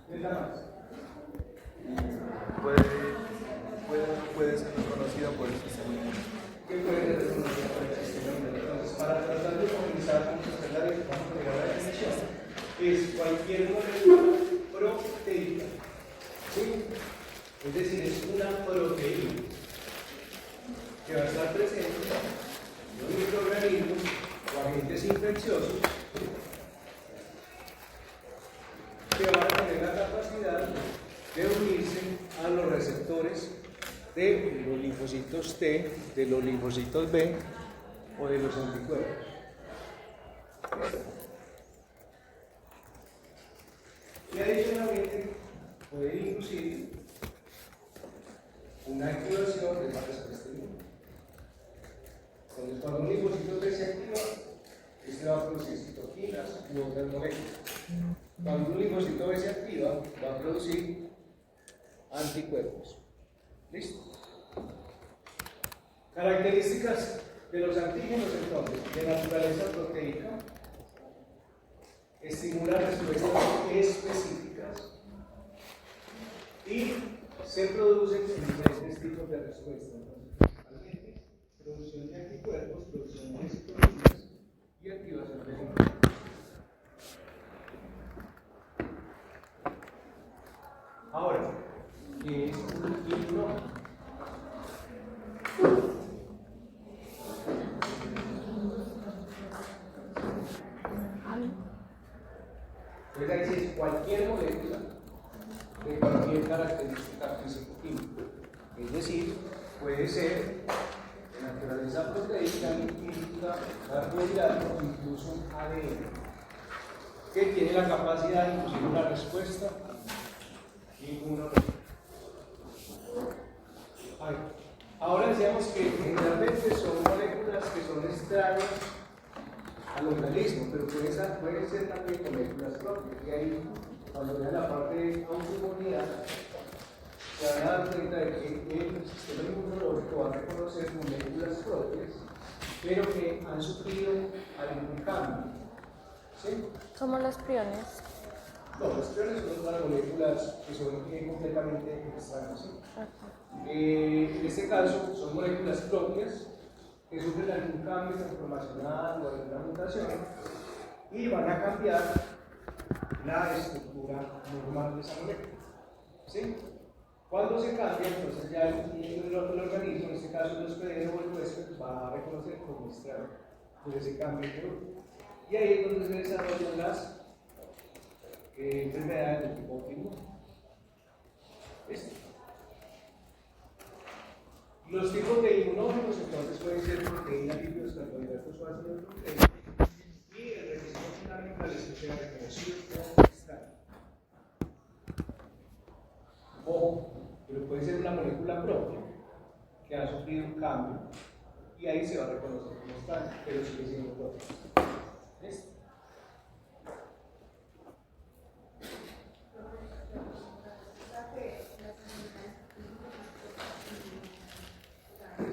¿Qué tal más? Puede ser reconocida por el sistema inmune. ¿Qué puede ser reconocido por el sistema inmune? Entonces, para tratar de comenzar con la vamos a llegar a la definición, es cualquier molécula proteica. ¿Sí? Es decir, es una proteína que va a estar presente en los microorganismos o agentes infecciosos que van a tener la capacidad de unirse a los receptores de los linfocitos T, de los linfocitos B o de los anticuerpos. Y adicionalmente puede inducir una activación de la respuesta inmune. Entonces, cuando un linfocito T se activa, este va a producir citoquinas u otras moléculas. Cuando un linfocito B se activa, va a producir anticuerpos. ¿Listo? Características de los antígenos, entonces, de naturaleza proteica, estimulan respuestas específicas y se producen diferentes tipos de respuestas. Entonces, producción de anticuerpos, producción de citoquinas y activación de linfocitos. Ahora, ¿qué es un inmunógeno? Entonces ahí sí es cualquier molécula de cualquier característica físico-química. Es decir, puede ser de naturaleza proteica, lipídica, carbohidrato, incluso ADN, que tiene la capacidad de inducir una respuesta inmunológica. Ahora decíamos que generalmente son moléculas que son extrañas al organismo, pero pueden ser también moléculas propias. Y ahí, cuando vean la parte de autoinmunidad, se van a dar cuenta de que el sistema inmunológico va a reconocer moléculas propias, pero que han sufrido algún cambio. ¿Sí? Como los priones. No, los priones son las moléculas que son completamente extrañas. ¿Sí? En este caso, son moléculas propias que sufren algún cambio transformacional o alguna mutación y van a cambiar la estructura normal de esa molécula. ¿Sí? Cuando se cambia, entonces ya el organismo, en este caso el hospedero o el huésped, va a reconocer como extraño por ese cambio que hubo. Y ahí es donde se desarrollan las enfermedades del tipo autoinmune. Los tipos de inmunógenos entonces pueden ser proteínas, lípidos, carbohidratos o ácidos proteicos, y el requisito fundamental es que sea reconocido como extraño. Ojo, pero puede ser una molécula propia que ha sufrido un cambio y ahí se va a reconocer como extraño, pero sigue siendo propio. ¿Listo?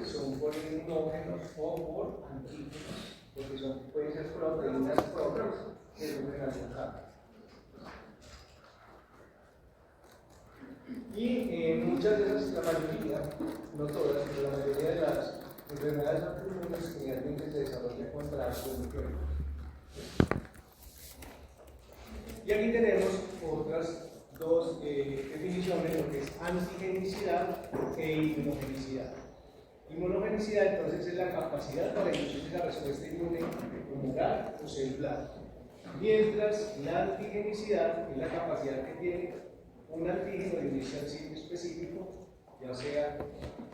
Son por inmunógenos o por antígenos, porque pueden ser proteínas propias que sufren algún cambio. Y muchas de esas, la mayoría, no todas, pero la mayoría de las enfermedades autoinmunes generalmente se desarrollan contra anticuerpos. Y aquí tenemos otras dos definiciones, lo que es antigenicidad e inmunogenicidad. Inmunogenicidad entonces es la capacidad para inducir esa respuesta inmune humoral o celular, mientras la antigenicidad es la capacidad que tiene un antígeno de unirse al sitio específico, ya sea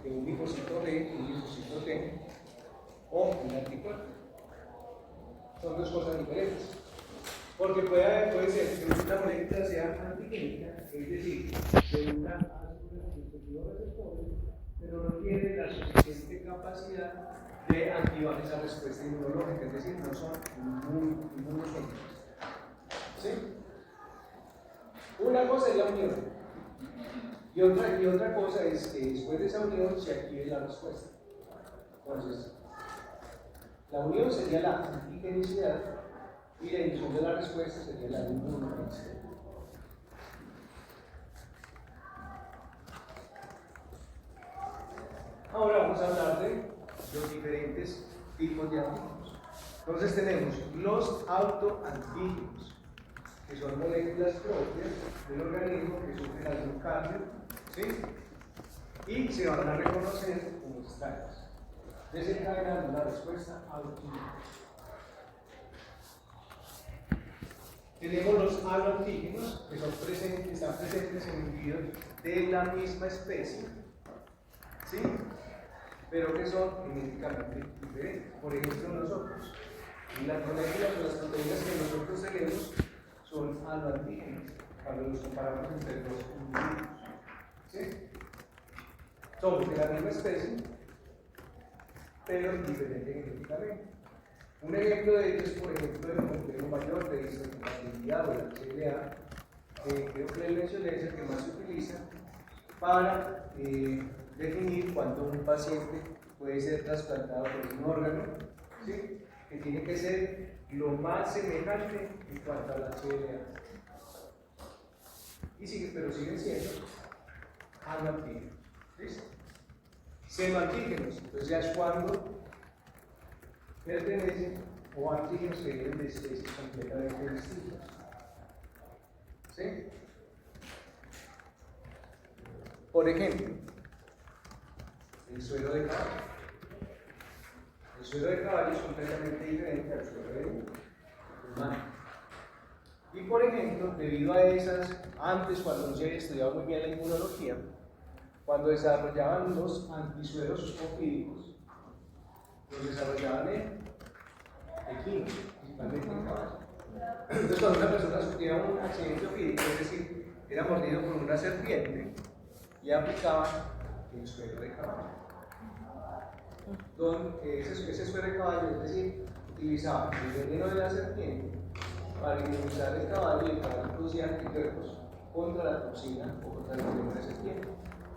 de un linfocito B, un linfocito T o un anticuerpo. Son dos cosas diferentes. Porque puede ser que una molécula sea antigénica, es decir, de una a sus respectivos receptores, pero no tiene la suficiente capacidad de activar esa respuesta inmunológica, es decir, no son inmunogénicos. ¿Sí? Una cosa es la unión, y otra cosa es que después de esa unión se active la respuesta. Entonces, la unión sería la antigenicidad y la inducción de la respuesta sería la inmunogenicidad. Entonces tenemos los autoantígenos, que son moléculas propias del organismo que sufren algún cambio, ¿sí? Y se van a reconocer como tales, desencadenando la respuesta autoinmune. Tenemos los haloantígenos, que están presentes en individuos de la misma especie, ¿sí? Pero que son genéticamente diferentes. Por ejemplo, nosotros, las moléculas o las proteínas que nosotros tenemos son haloantígenos cuando los comparamos entre dos individuos, ¿sí? Somos de la misma especie, pero diferentes genéticamente. Un ejemplo de ello es, por ejemplo, el complejo mayor de histocompatibilidad o el HLA, creo que le mencioné, es el que más se utiliza para definir cuándo un paciente puede ser trasplantado por un órgano, ¿sí? Que tiene que ser lo más semejante en cuanto al HLA. Pero siguen siendo haloantígenos. ¿Listo? Senoantígenos, entonces ya es cuando pertenecen o antígenos que vienen de especies completamente distintas. ¿Sí? Por ejemplo, el suero de caballo. El suero de caballo es completamente diferente al suero de humano. Y por ejemplo, debido a esas, antes cuando no se había estudiado muy bien la inmunología, cuando desarrollaban los antisueros ofídicos, los desarrollaban en equino, principalmente en caballo. Entonces, cuando una persona sufría un accidente ofídico, es decir, era mordido por una serpiente, y aplicaban el suero de caballo. Ese suero de caballo, es decir, utilizaban el veneno de la serpiente para inmunizar el caballo y para producir anticuerpos contra la toxina o contra el veneno de la serpiente.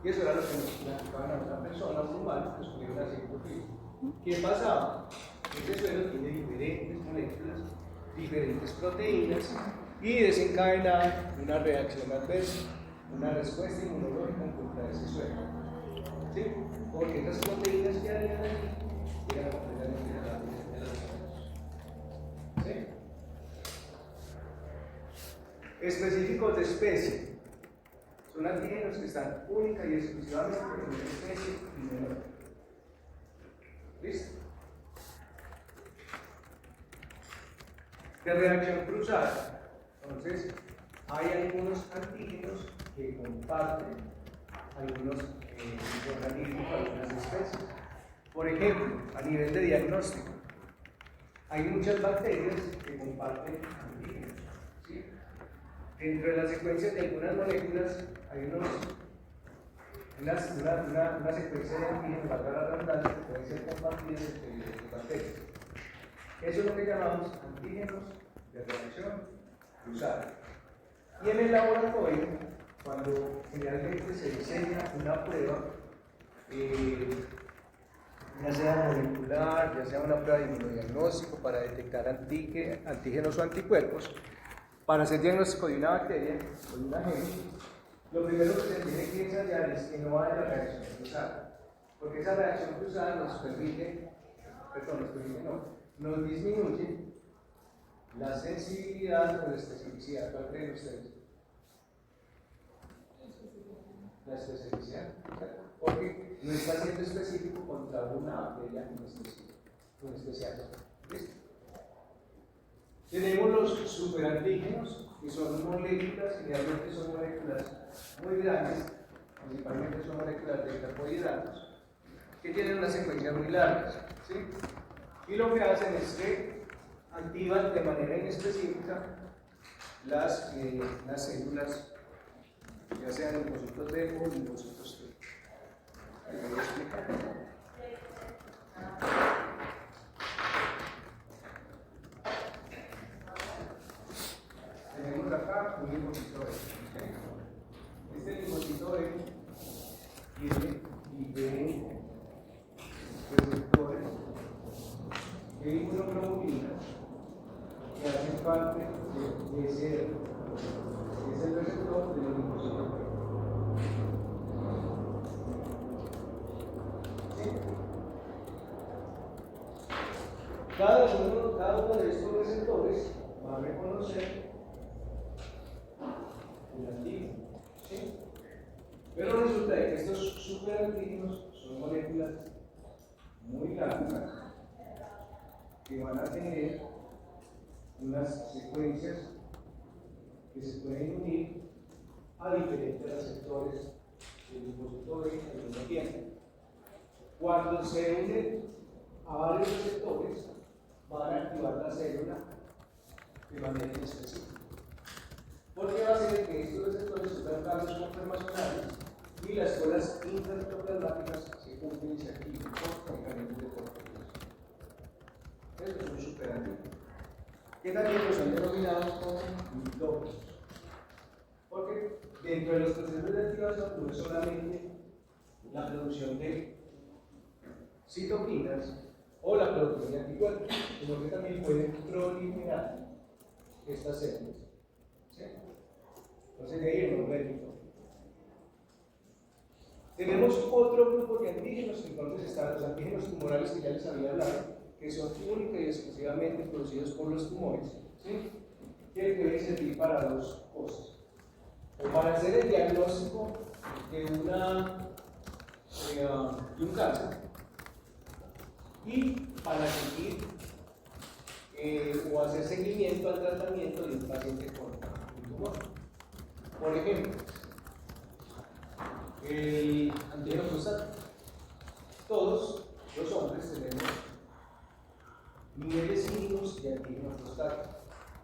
Y eso era lo que nos aplicaban a una persona, a un humano, que sufrió un accidente ofídico. ¿Qué pasaba? Este suero tiene diferentes moléculas, diferentes proteínas y desencadenaba una reacción adversa, una respuesta inmunológica en contra de ese suero. ¿Sí? Porque estas proteínas que habían allí eran completamente diferentes de las otras. ¿Sí? Específicos de especie. Son antígenos que están única y exclusivamente en una especie inmunológica. ¿Listo? De reacción cruzada. Entonces, hay algunos antígenos que comparten algunos organismos, algunas especies. Por ejemplo, a nivel de diagnóstico, hay muchas bacterias que comparten antígenos. ¿Sí? Dentro de las secuencias de algunas moléculas hay una secuencia de antígenos, valga la redundancia, que pueden ser compartidas entre diferentes bacterias. Eso es lo que llamamos antígenos de reacción cruzada. Y en el laboratorio, cuando generalmente se diseña una prueba, ya sea molecular, ya sea una prueba de inmunodiagnóstico para detectar antígenos o anticuerpos, para hacer diagnóstico de una bacteria o de un agente, lo primero que se tiene que ensayar es que no haya reacción cruzada, porque esa reacción cruzada nos disminuye la sensibilidad o la especificidad. ¿Cuál creen ustedes? La especificidad, porque no está siendo específico contra una bacteria en especial. ¿Listo? Tenemos los superantígenos, que son moléculas, generalmente son moléculas muy grandes, principalmente son moléculas de carbohidratos, que tienen una secuencia muy larga. ¿Sí? Y lo que hacen es que activan de manera inespecífica las células, ya sean linfocitos B o linfocitos T. Ahí voy a explicar. Tenemos acá un linfocito B. ¿Okay? Este linfocito B tiene diferentes receptores de inmunoglobulinas que hacen parte de ese es el receptor de los linfocitos B. ¿Sí? Cada cada uno de estos receptores va a reconocer el antígeno. ¿Sí? Pero resulta que estos superantígenos son moléculas muy largas que van a tener unas secuencias que se pueden unir a diferentes receptores del dispositivo al mismo tiempo. Cuando se unen a varios receptores, van a activar la célula de manera específica. Porque va a ser que estos receptores sufran cambios conformacionales y las colas intraprotoplasmáticas se cumplen y se activan con mecanismos de corticosteroides. Estos son superantígenos, que también son denominados como mitógenos. Porque dentro de los procesos de activación no es solamente la producción de citoquinas o la producción de anticuerpos, sino que también pueden proliferar estas células. ¿Sí? Entonces, de ahí el nombre del mitógeno. Tenemos otro grupo de antígenos, entonces están los antígenos tumorales que ya les había hablado, que son única y exclusivamente producidos por los tumores, ¿sí? Que pueden servir para dos cosas. O para hacer el diagnóstico de un cáncer y para seguir o hacer seguimiento al tratamiento de un paciente con un tumor. Por ejemplo, el antígeno prostático. Todos los hombres tenemos niveles mínimos de antígeno prostático,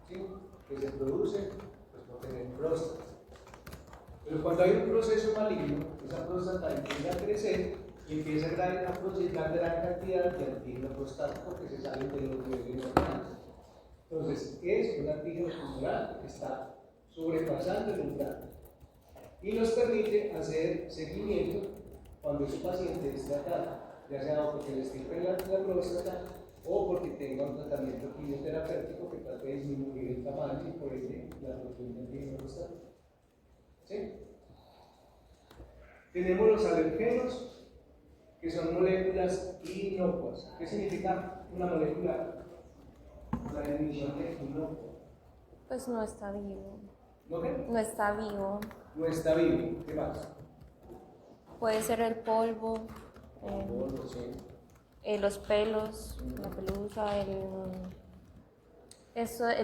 ¿sí? Que se producen pues, por tener próstata. Pero cuando hay un proceso maligno, esa próstata empieza a crecer y empieza a producir gran cantidad de antígeno prostático que se salen de los niveles normales. Entonces, es un antígeno tumoral que está sobrepasando el umbral y nos permite hacer seguimiento cuando ese paciente es tratado, ya sea porque le estirpen la próstata o porque tenga un tratamiento quimioterapéutico que trate de disminuir el tamaño y por ende la producción de antígeno prostático. ¿Sí? Tenemos los alergenos, que son moléculas inocuas. ¿Qué significa una molécula? La definición de inocuo. Pues no está vivo. ¿No qué? No está vivo. No está vivo. ¿Qué más? Puede ser el polvo, Sí. los pelos, la pelusa, el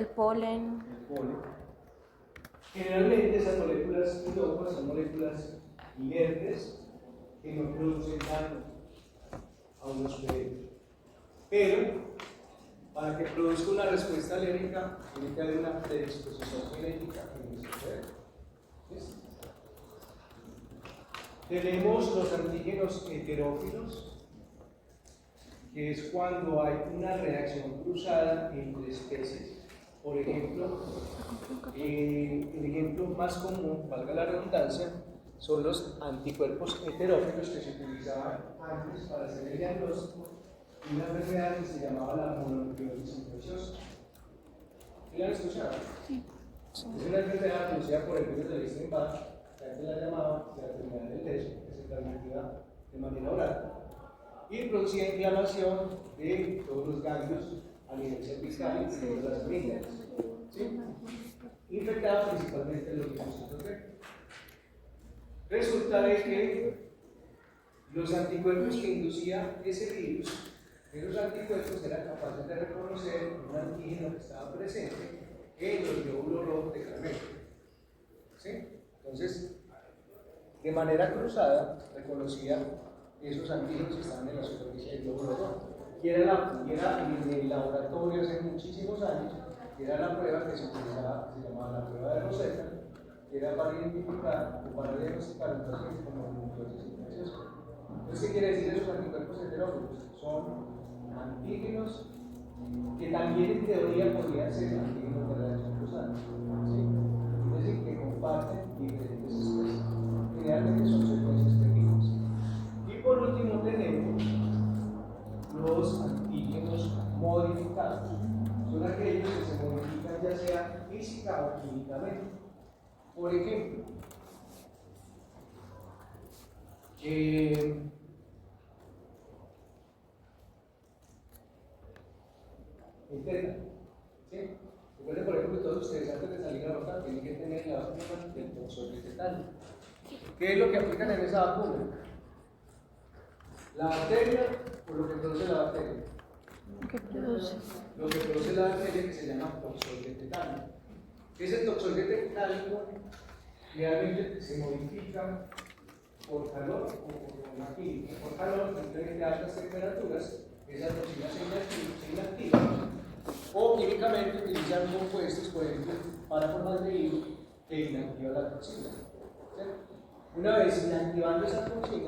polen. El polen. Generalmente esas moléculas inocuas son moléculas inertes que no producen daño a unos sujetos. Pero para que produzca una respuesta alérgica tiene que haber una predisposición genética en ese sujeto. ¿Sí? Tenemos los antígenos heterófilos, que es cuando hay una reacción cruzada entre especies. Por ejemplo, el ejemplo más común, valga la redundancia, son los anticuerpos heterófilos que se utilizaban antes para hacer el diagnóstico de una enfermedad que se llamaba la mononucleosis infecciosa. ¿Sí la han escuchado? Sí. Es una enfermedad producida por el virus de Epstein-Barr, que antes la llamaba la enfermedad del lecho, que se transmitía de manera oral, y producía inflamación de todos los ganglios a nivel cervical y de las amígdalas. ¿Sí? Infectaba principalmente los linfocitos B. Resulta de que los anticuerpos que inducía ese virus, esos anticuerpos eran capaces de reconocer un antígeno que estaba presente en los glóbulos rojos de Carmelo. ¿Sí? Entonces, de manera cruzada, reconocía esos antígenos que estaban en la superficie del glóbulo rojo. Y era en el laboratorio hace muchísimos años, era la prueba que se utilizaba, se llamaba la prueba de Rosetta, que era para identificar o para diagnosticar un paciente con mononucleosis infecciosa. Entonces, ¿qué quiere decir esos anticuerpos heterófilos? Son antígenos que también en teoría podrían ser antígenos de reacción cruzada. ¿Sí? Es decir, que comparten diferentes especies. Generalmente son secuencias pequeñas. Y por último tenemos los antígenos modificados. Son aquellos que se modifican ya sea física o químicamente. Por ejemplo, interna. ¿Sí? Recuerden, por ejemplo, que todos ustedes antes de salir a votar tienen que tener la vacuna del toxoide tetánico. ¿Qué es lo que aplican en esa vacuna? ¿La bacteria o lo que produce la bacteria? ¿Qué produce? Lo que produce la bacteria, que se llama toxoide tetánico. ¿Qué es el toxoide tetánico? Realmente se modifica por calor o por una química. Por calor, simplemente a altas temperaturas, esas toxinas se inactivan o químicamente utilizan compuestos, por ejemplo, para formaldehído que inactiva la toxina. ¿Sí? Una vez inactivando esa toxina,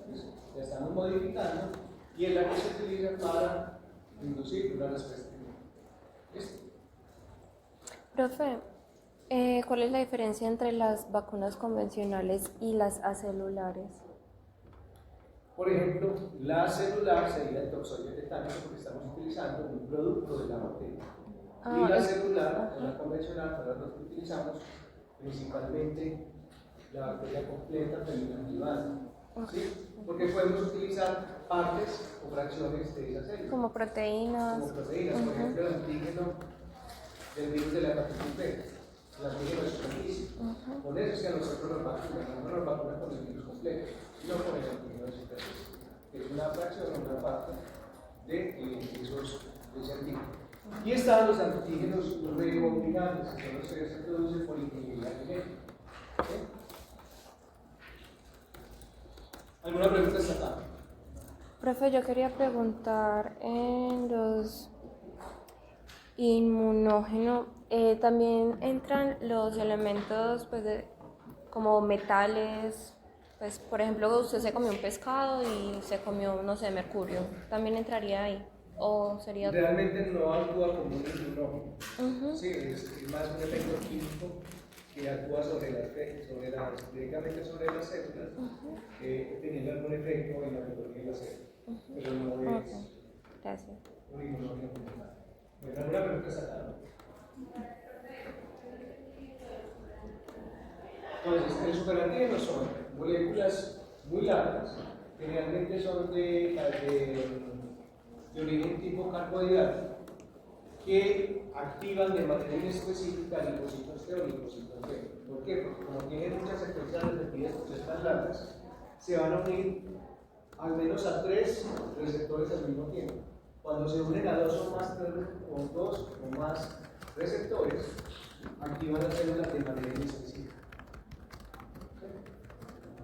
pues, la estamos modificando y es la que se utiliza para inducir una respuesta inmune. ¿Listo? Profe, ¿cuál es la diferencia entre las vacunas convencionales y las acelulares? Por ejemplo, la celular sería el toxoide tetánico porque estamos utilizando un producto de la bacteria. Y la celular, la convencional, para los que utilizamos principalmente la bacteria completa, pero inactivada. ¿Sí? Porque podemos utilizar partes o fracciones de esa célula. Como proteínas. Como proteínas, por ejemplo, el antígeno del virus de la hepatitis B. El antígeno es superficie. Por eso es que a nosotros nos vacunan, no nos vacunan con el virus completo, sino con el antígeno de superficie, que es una fracción o una parte de ese antígeno. Y están los antígenos recombinantes, que son los que se producen por ingeniería genética. ¿Sí? ¿Alguna pregunta hasta acá? Profe, yo quería preguntar en los inmunógenos, también entran los elementos pues, como metales, pues por ejemplo usted se comió un pescado y se comió, no sé, mercurio, ¿también entraría ahí? ¿O sería Realmente no actúa como un inmunógeno. Sí, es más un efecto químico que actúa directamente sobre las células, teniendo algún efecto en la biología de la célula. Pero no es Gracias. un inmunógeno como tal. Bueno, ¿alguna pregunta sacada? Entonces, el superantígeno son moléculas muy largas, generalmente son de origen tipo carbohidrato, que activan de manera inespecífica linfocitos T o linfocitos B. ¿Por qué? Porque como tienen muchas secuencias repetidas por ser tan largas, se van a unir al menos a 3 receptores al mismo tiempo. Cuando se unen a 2 o más receptores, activan las células de manera inespecífica.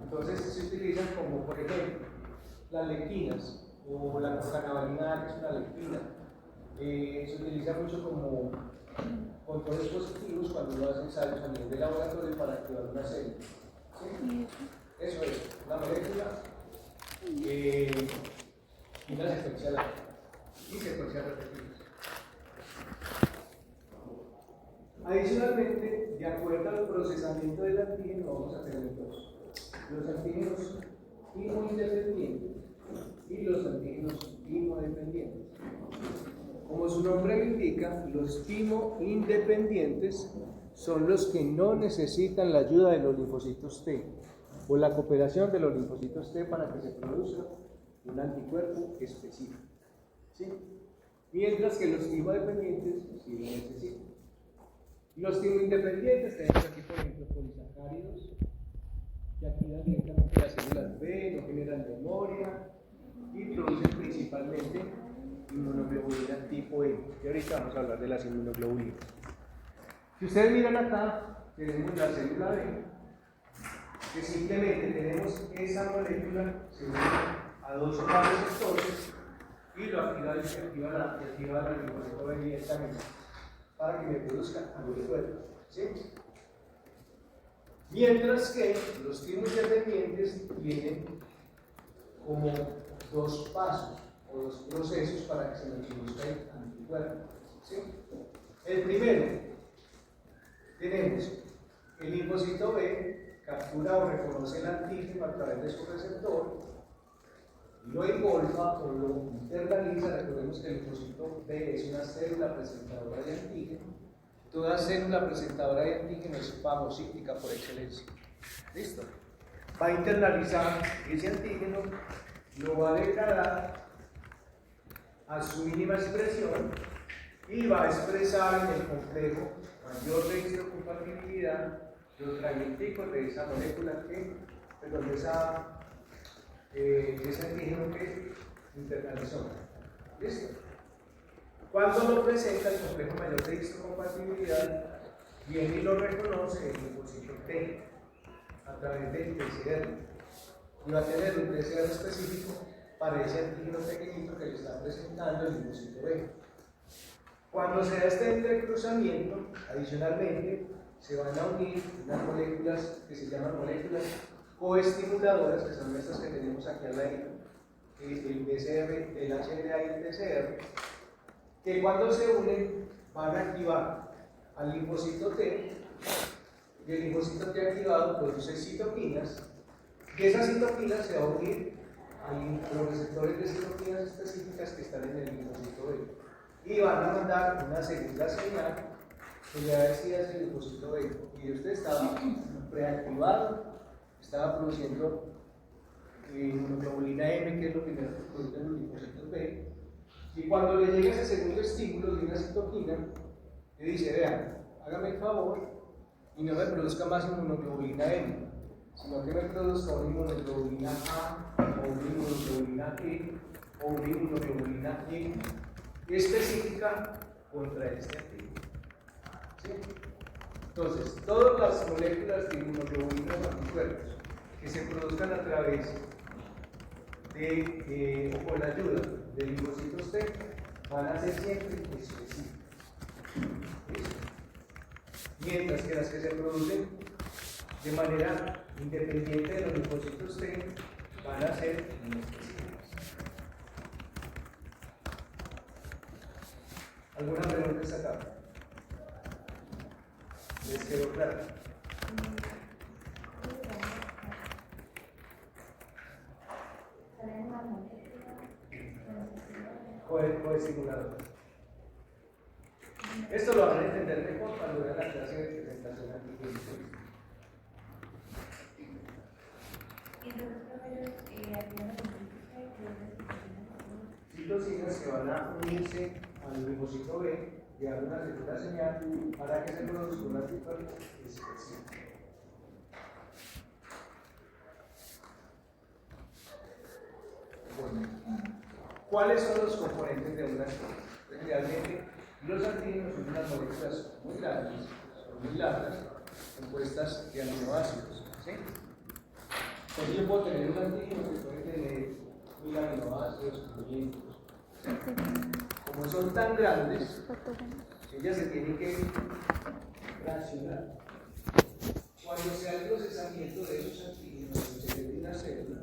Entonces se utilizan como, por ejemplo, las lectinas o la cosanabalina, que es una lectina. Se utiliza mucho como controles positivos cuando uno hace ensayos a nivel de laboratorio para activar una célula. ¿Sí? Eso es, una molécula y una secuencia larga y secuencias repetidas. Adicionalmente, de acuerdo al procesamiento del antígeno, vamos a tener dos: los antígenos inmunodependientes y los antígenos inmunodependientes. Como su nombre lo indica, los timo-independientes son los que no necesitan la ayuda de los linfocitos T o la cooperación de los linfocitos T para que se produzca un anticuerpo específico. ¿Sí? Mientras que los timo-dependientes sí lo necesitan. Los timo-independientes tenemos aquí, por ejemplo, polisacáridos que activan directamente las células B, no generan memoria y producen principalmente inmunoglobulina tipo E. Y ahorita vamos a hablar de las inmunoglobulinas. Si ustedes miran acá, tenemos la célula B, que simplemente tenemos esa molécula, se une a 2 o más receptores y lo activa la linfocito B directamente para que me produzca anticuerpos. ¿Sí? Mientras que los timo-independientes tienen como 2 pasos o 2 procesos para que se me produzca el anticuerpo. ¿Sí? El primero, tenemos el linfocito B, captura o reconoce el antígeno a través de su receptor, lo engolfa o lo internaliza. Recordemos que el linfocito B es una célula presentadora de antígeno. Toda célula presentadora de antígeno es fagocítica por excelencia. ¿Listo? Va a internalizar ese antígeno, lo va a degradar a su mínima expresión y va a expresar en el complejo mayor de histocompatibilidad los fragmenticos de esa molécula que, perdón, de ese antígeno que internalizó. ¿Listo? Cuando lo presenta el complejo mayor de histocompatibilidad, viene y lo reconoce el linfocito T a través del TCR. Y va a tener un TCR específico para ese antígeno pequeñito que le está presentando el linfocito B. Cuando se da este entrecruzamiento, adicionalmente, se van a unir unas moléculas que se llaman moléculas coestimuladoras, que son estas que tenemos aquí al ladito, el PCR, el HLA y el TCR, que cuando se unen van a activar al linfocito T, y el linfocito T activado produce citoquinas, y esas citoquinas se van a unir a los receptores de citoquinas específicas que están en el linfocito B. Y van a mandar una segunda señal que ya decía es el linfocito B. Y usted estaba preactivado, estaba produciendo inmunoglobulina M, que es lo primero que producen los linfocitos B. Y cuando le llega ese segundo estímulo de una citoquina, le dice: vean, hágame el favor y no me produzca más inmunoglobulina M, sino que me produzca una inmunoglobulina A, o una inmunoglobulina E, o una inmunoglobulina E específica contra este antígeno. ¿Sí? Entonces, todas las moléculas de inmunoglobulina o anticuerpos que se produzcan a través de o con la ayuda de linfocitos T van a ser siempre específicas. Mientras que las que se producen de manera independiente de los linfocitos T van a ser inespecíficas. ¿Alguna pregunta esta acá? ¿Les quedó claro? Coestimulador. Esto lo van a entender mejor cuando vean la clase de presentación antigénica. Citocinas que van a unirse al linfocito B y a una segunda señal para que se produzca un anticuerpo específico. Bueno, ¿cuáles son los componentes de una célula? Realmente, los antígenos son unas moléculas muy grandes, son muy largas, compuestas de aminoácidos. ¿Sí? Entonces yo puedo tener un antígeno que puede tener 1000 aminoácidos, 500. Como son tan grandes, ellas se tienen que fraccionar. Cuando se hace el procesamiento de esos antígenos en se de una célula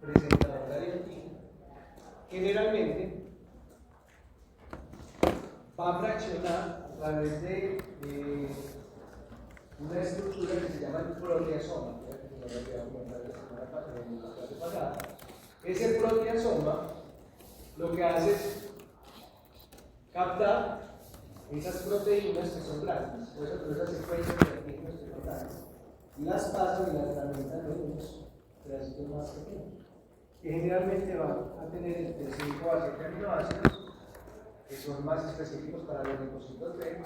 presentadora de antígeno, generalmente va a fraccionar a través de una estructura que se llama el proteasoma. Ese proteasoma lo que hace es captar esas proteínas que son grandes, por eso esas secuencias de antígenos que son grandes, y las pasan y las fragmentan en unos pedacitos más pequeños, que generalmente van a tener entre 5 a 7 aminoácidos, que son más específicos para los linfocitos B,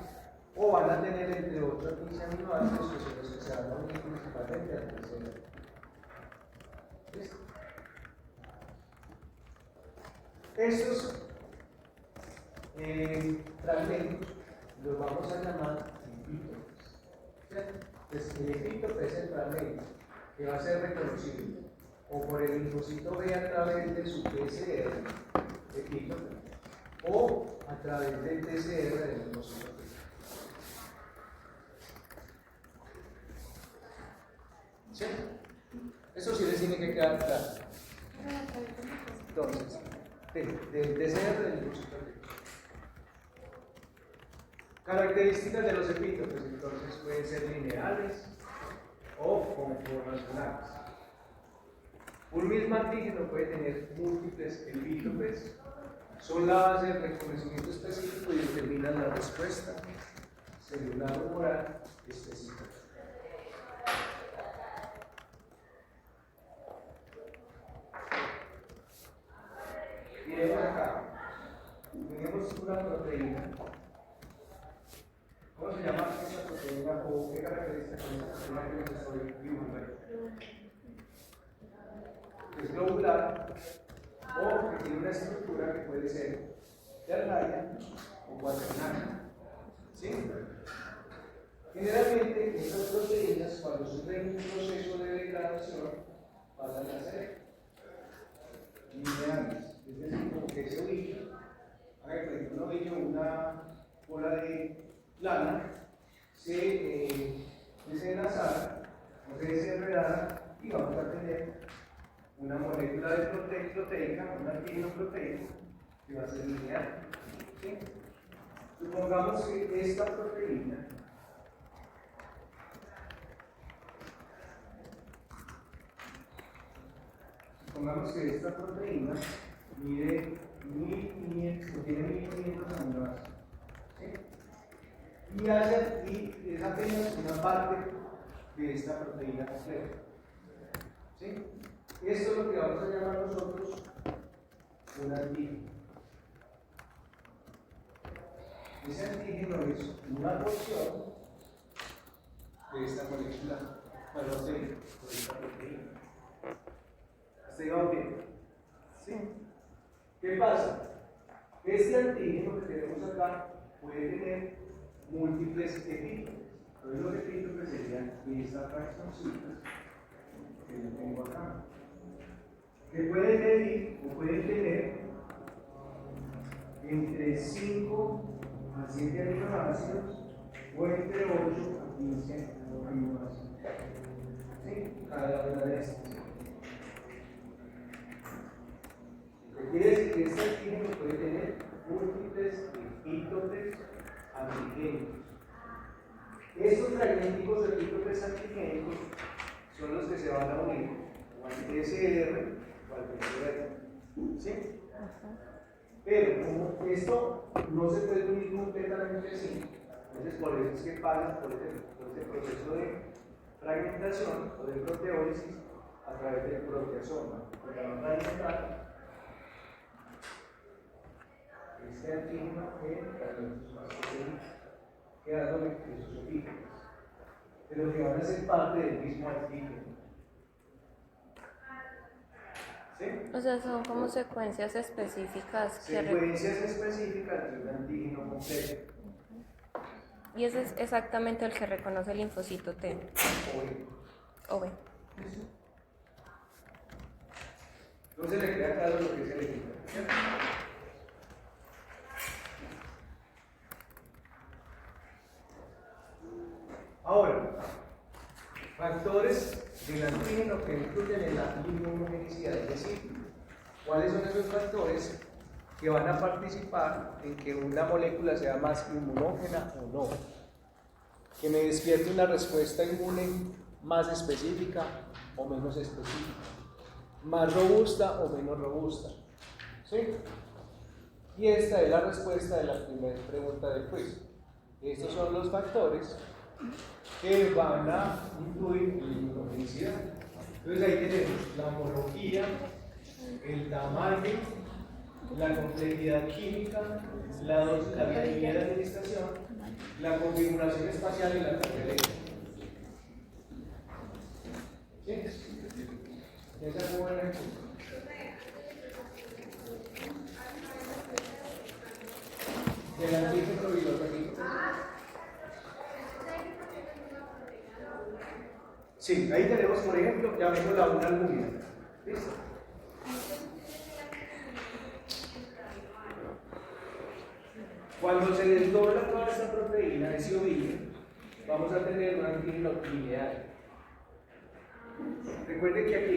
o van a tener entre 8 a 15 aminoácidos, que son los que se van a unir principalmente al TCR. ¿Listo? Estos fragmentos los vamos a llamar epítopes. Entonces, el epítope es el fragmento que va a ser reconocible o por el linfocito B a través de su PCR, epítope, o a través del TCR del linfocito B. ¿Sí? Eso sí les tiene que quedar claro. Entonces, del TCR del linfocito B. Características de los epítopes, entonces, pueden ser lineales o conformacionales. Un mismo antígeno puede tener múltiples epítopes, son la base del reconocimiento específico y determinan la respuesta celular humoral específica. Miremos acá, tenemos una proteína que les estoy dibujando ahí. Es globular o que tiene una estructura que puede ser ternaria o cuaternaria. ¿Sí? Generalmente, estas proteínas, cuando sufren un proceso de degradación, pasan a ser lineales, es decir, como que ese ovillo, haga que un ovillo, una bola de lana, se desenlazara o se desenredara y vamos a tener una molécula de proteica, un antígeno proteico, que va a ser lineal. ¿Sí? Supongamos que esta proteína mide 1500, tiene 1500 aminoácidos. ¿Sí? Y es apenas una parte de esta proteína completa. ¿Sí? Esto es lo que vamos a llamar nosotros un antígeno. Ese antígeno es una porción de esta molécula, de esta proteína. ¿Hasta ahí vamos bien? ¿Sí? ¿Qué pasa? Este antígeno que tenemos acá puede tener múltiples epítopes. Entonces los epítopes serían estas fraccioncitas que yo tengo acá, que pueden medir o pueden tener entre 5 a 7 aminoácidos o entre 8 a 15 aminoácidos. ¿Sí? Cada una de estas. Quiere decir que este antígeno puede tener múltiples epítopes antigénicos. Estos fragmentos o epítopes antigénicos son los que se van a unir o al PCR o al PCR. ¿Sí? Pero como esto no se puede unir completamente así, entonces por eso es que pasa por este proceso de fragmentación o de proteólisis a través del proteasoma. Porque vamos a encontrar este antígeno en fragmentos más pequeños, quedándole esos epítopes, pero que van a ser parte del mismo antígeno. ¿Sí? O sea, son como secuencias específicas. Secuencias específicas de un antígeno completo. Y ese es exactamente el que reconoce el linfocito T. O B. Entonces le queda claro lo que es el epítope. Ahora, factores del antígeno que influyen en la inmunogenicidad, es decir, ¿cuáles son esos factores que van a participar en que una molécula sea más inmunógena o no? Que me despierte una respuesta inmune más específica o menos específica, más robusta o menos robusta. ¿Sí? Y esta es la respuesta de la primera pregunta del quiz. Estos son los factores que van a influir en la inmunogenicidad. Entonces ahí tenemos la homología, el tamaño, la complejidad química, la vía de administración, la configuración espacial y la cartelera. ¿Sí? Esa es una buena ejemplo. Del antígeno biológico. Sí, ahí tenemos, por ejemplo, llamémosla una albúmina. ¿Listo? Cuando se desdobla toda esta proteína, ese ovillo, vamos a tener un antígeno lineal. Recuerden que aquí,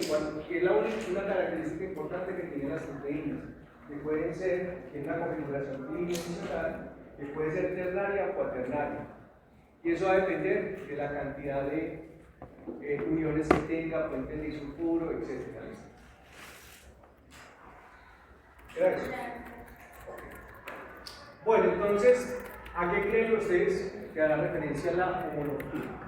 que es una característica importante que tienen las proteínas, que pueden ser, que es una configuración tridimensional, que puede ser ternaria o cuaternaria. Y eso va a depender de la cantidad de uniones que tenga, puentes de disulfuro, etc. ¿Era eso? Bueno, entonces, ¿a qué creen ustedes que hará referencia a la homología?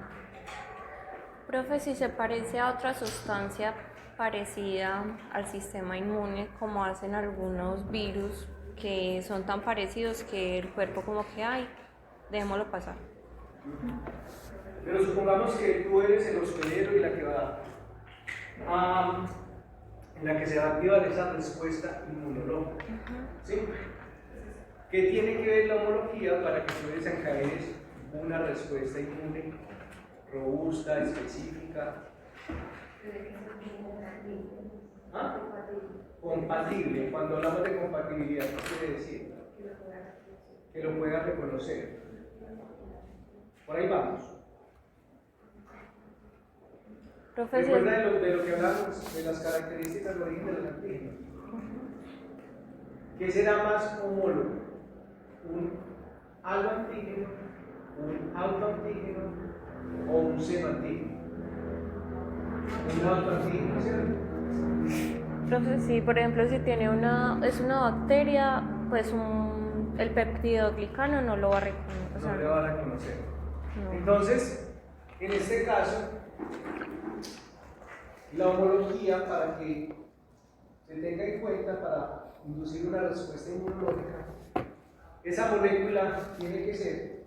Profe, si se parece a otra sustancia parecida al sistema inmune, como hacen algunos virus que son tan parecidos que el cuerpo como que, ay, dejémoslo pasar. Pero supongamos que tú eres el hospedero y la que va en la que se va a activar esa respuesta inmunológica. ¿Sí? ¿Qué tiene que ver la homología para que tú desencadenes una respuesta inmune robusta, específica? ¿Ah? Compatible. Cuando hablamos de compatibilidad, ¿qué quiere decir? Que lo pueda reconocer. Por ahí vamos. Profesor. Recuerda de lo que hablamos, de las características de origen de los antígenos. ¿Qué será más homólogo? ¿Un aloantígeno, un autoantígeno o un senoantígeno? Un autoantígeno, ¿cierto? Profe, sí, por ejemplo, si tiene es una bacteria, pues el peptidoglicano no lo va a reconocer. No le va a reconocer. No. Entonces, en este caso, la homología, para que se tenga en cuenta para inducir una respuesta inmunológica, esa molécula tiene que ser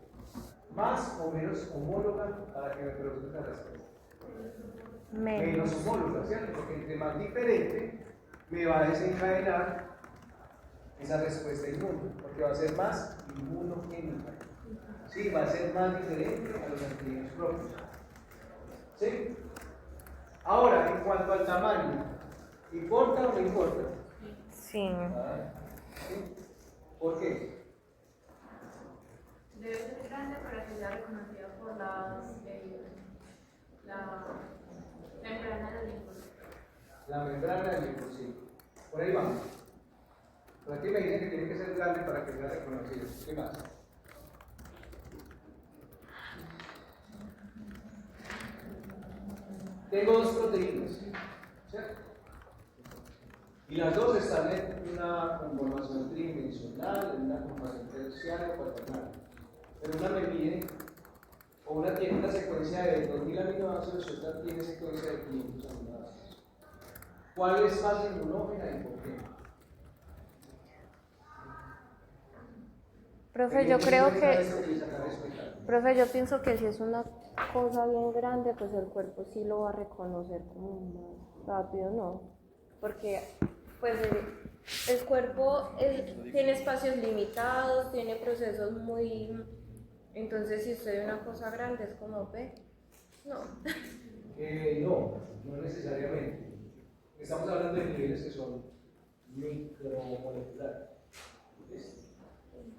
más o menos homóloga para que me produzca esa respuesta. Menos homóloga, ¿cierto? Porque entre más diferente me va a desencadenar esa respuesta inmune, porque va a ser más inmunogénica. Sí, va a ser más diferente a los antígenos propios. ¿Sí? Ahora, en cuanto al tamaño, ¿importa o no importa? Sí. ¿Sí? ¿Por qué? Debe ser grande para que sea reconocida por la membrana del linfocito. La membrana del linfocito. Por ahí vamos. Por aquí me dicen que tiene que ser grande para que sea reconocido. ¿Qué más? Tengo dos proteínas, ¿cierto? Y las dos están en una conformación tridimensional, en una conformación terciaria o cuaternaria. Pero una me mide, o una tiene una secuencia de 2000 aminoácidos y otra tiene secuencia de 500 aminoácidos. ¿Cuál es más inmunógena y por qué? Profe, yo creo que, profe, yo pienso que si es una cosa bien grande, pues el cuerpo sí lo va a reconocer como más rápido, ¿no? Porque, pues, el cuerpo tiene espacios limitados, tiene procesos muy... Entonces, si usted ve una cosa grande, es como, ¿ve? No. No necesariamente. Estamos hablando de niveles que son micromoleculares.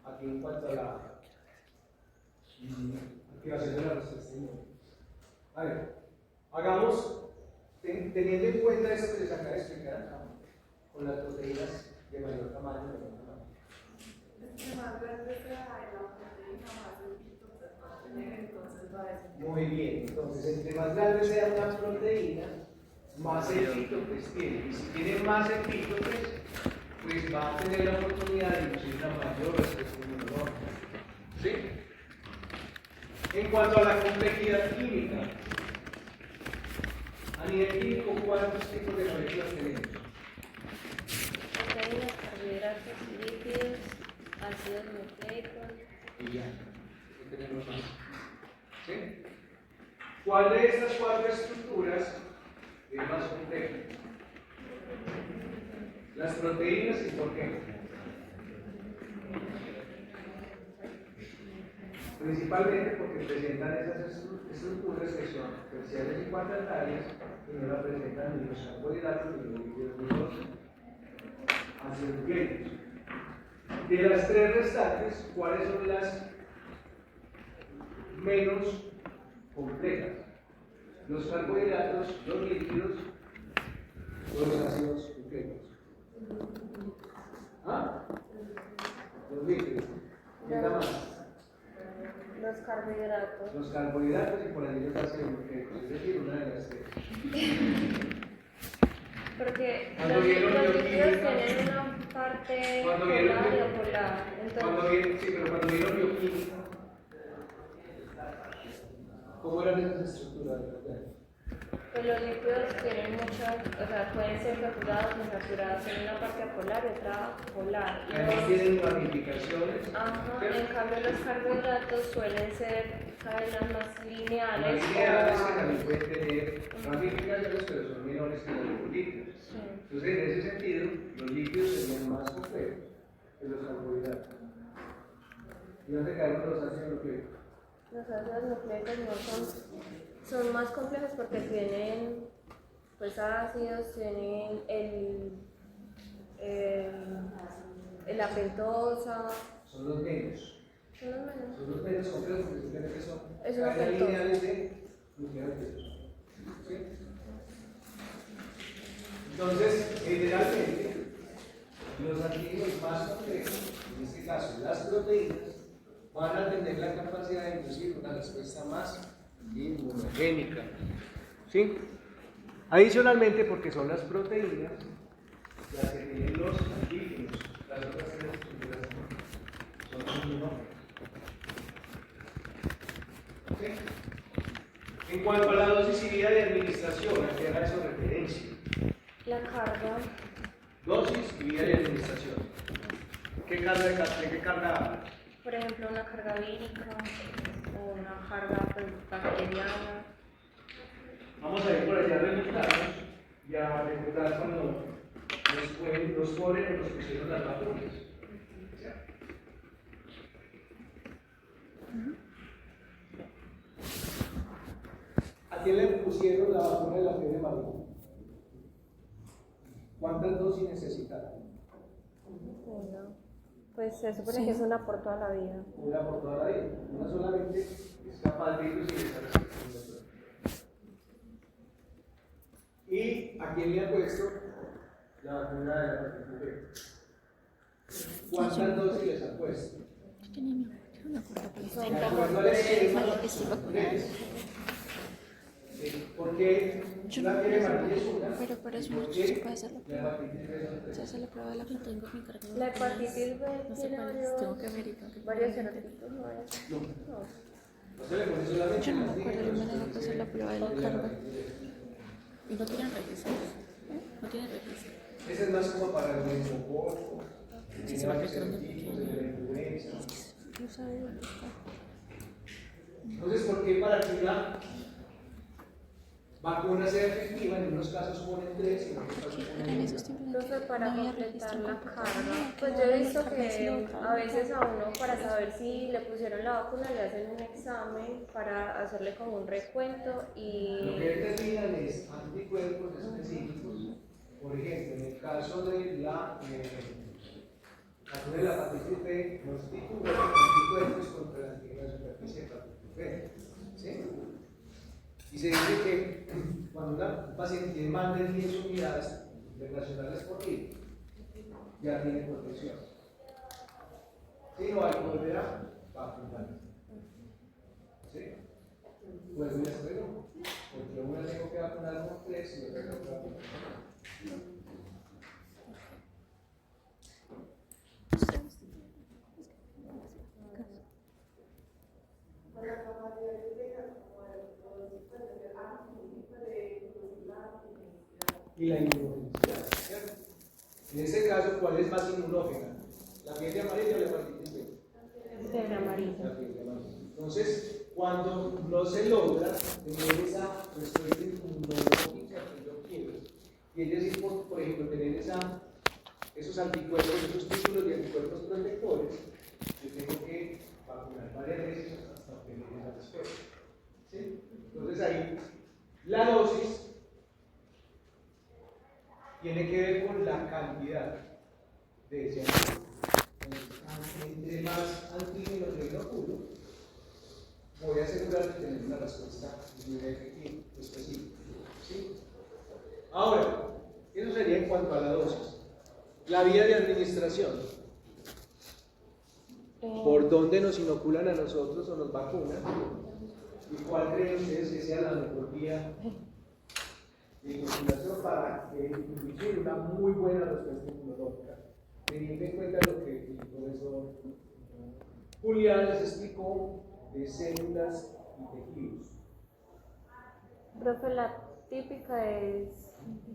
Aquí en cuanto a la activación de la respuesta inmune. A ver, hagamos, teniendo en cuenta eso que les acabo de explicar acá, con las proteínas de mayor tamaño, Entre más grande sea la proteína, más epítopes va a tener, entonces va a decir. Muy bien, entonces entre más grande sea una proteína, más epítopes tiene. Y si tiene más epítopes, pues va a tener la oportunidad de inducir una mayor respuesta inmunológica. ¿Sí? En cuanto a la complejidad química, a nivel químico, ¿cuántos tipos de moléculas tenemos? Proteínas, carbohidratos, lípidos, ácidos nucleicos. Y ya, no tenemos más. ¿Sí? ¿Cuál de estas cuatro estructuras es más compleja? Las proteínas y por qué. Principalmente porque presentan esas estructuras que son terciarias y cuaternarias y no la presentan ni los carbohidratos ni los lípidos ni los ácidos nucleicos. De las tres restantes, ¿cuáles son las menos complejas? Los carbohidratos, los lípidos o los ácidos nucleicos. ¿Ah? Los lípidos. ¿Qué está más? Los carbohidratos. Los carbohidratos y por ahí los ácidos nucleicos, es decir, una de las tres. Porque Cuando los vieron lípidos bioquímica, tienen una parte cuando polar vieron y apolar. Entonces, cuando vieron bioquímica, ¿cómo eran esas estructuras? pues los lípidos tienen muchas, o sea, pueden ser saturados o insaturados en una parte apolar y otra polar. Además tienen ramificaciones. Ajá, en cambio los carbohidratos suelen ser cadenas más Las lineales. lineales que también pueden tener ramificaciones, pero son menores que los líquidos. Sí. Entonces, en ese sentido, los líquidos serían más complejos que los carbohidratos. ¿Y dónde caemos los ácidos nucleicos? Los ácidos nucleicos no son más complejos porque tienen pues ácidos, tienen la pentosa. Son los menos. Son los menos. Son los menos complejos porque simplemente son Es una cadenas pentosa. lineales de nucleótidos. ¿Sí? Entonces, generalmente, los antígenos más complejos, en este caso las proteínas, van a tener la capacidad de inducir una respuesta más inmunogénica. ¿Sí? Adicionalmente, porque son las proteínas las que tienen los antígenos, las otras tres estructuras son inmunogénicas. ¿Sí? En cuanto a la dosis y vía de administración, ¿a qué haga eso referencia? La carga, Dosis y vía de administración. ¿Qué carga de qué carga habla? por ejemplo, una carga vírica o una carga pues, bacteriana. Vamos a ir por allá a remontarnos y a recordar cuando nos ponen o nos pusieron las vacunas. ¿A quién le pusieron la vacuna de la fiebre amarilla? ¿Cuántas dosis necesitaron? Bueno, pues se supone que es una por toda la vida. Una por toda la vida. Una solamente es capaz de inducir esa respuesta. ¿Y a quién le ha puesto la vacuna de la hepatitis B? ¿Cuántas dosis les ha puesto? Son ¿De como acuerdo al esquema? tres. ¿Por qué la fiebre amarilla es una? Pero para eso ¿Por no qué se puede hacer la la prueba. hepatitis B son Se tres? hace la prueba de la que tengo mi carga. La hepatitis B No sé tiene cuál es, tengo que verificar. varios serotipos, ¿no? No se le pone solamente Yo no las me acuerdo, yo me antígenos, tengo que hacer la prueba de la carga. Y no tienen requisitos. No tienen requisitos. ese es más como para el neumococo, Sí, tiene se va varios aplicando serotipos de la influenza. No sabe dónde está. Entonces, ¿por qué para que una vacuna sea efectiva? En unos casos ponen 3 y en otros casos Pero en ponen eso 1. simplemente Entonces, para no voy a completar registrar la la carga, pues yo he visto que a veces a uno para saber si le pusieron la vacuna le hacen un examen para hacerle como un recuento Lo que y determinan es anticuerpos específicos. Por ejemplo, en el caso de la vacuna de la hepatitis B, constituyen anticuerpos contra el antígeno de superficie de hepatitis B. ¿Sí? Y se dice que cuando un paciente tiene más de 10 unidades internacionales por día, ya tiene protección. Si no hay que volver a vacunar. ¿Sí? Pues un estreno, porque una tengo que vacunar con 3 y otra tengo que vacunar con 4. Y la inmunogenicidad, ¿cierto? En este caso, ¿cuál es más inmunógena? ¿La fiebre amarilla o la hepatitis B? fiebre amarilla. La fiebre amarilla. Entonces, cuando no se logra tener esa respuesta inmunológica que yo quiero, quiere decir, por ejemplo, tener esos anticuerpos, esos títulos de anticuerpos protectores, yo tengo que vacunar varias veces hasta obtener esa respuesta. ¿Sí? Entonces ahí, la dosis tiene que ver con la cantidad de ese antígeno. Entre más antígenos yo inoculo, voy a asegurar de tener una respuesta muy efectiva, específica. ¿Sí? Ahora, eso sería en cuanto a la dosis. La vía de administración. ¿Por dónde nos inoculan a nosotros o nos vacunan? ¿Y cuál creen ustedes que sea la mejor vía de inoculación para inducir una muy buena respuesta inmunológica? Teniendo en cuenta lo que el profesor Julián les explicó de células y tejidos. Profe, la típica es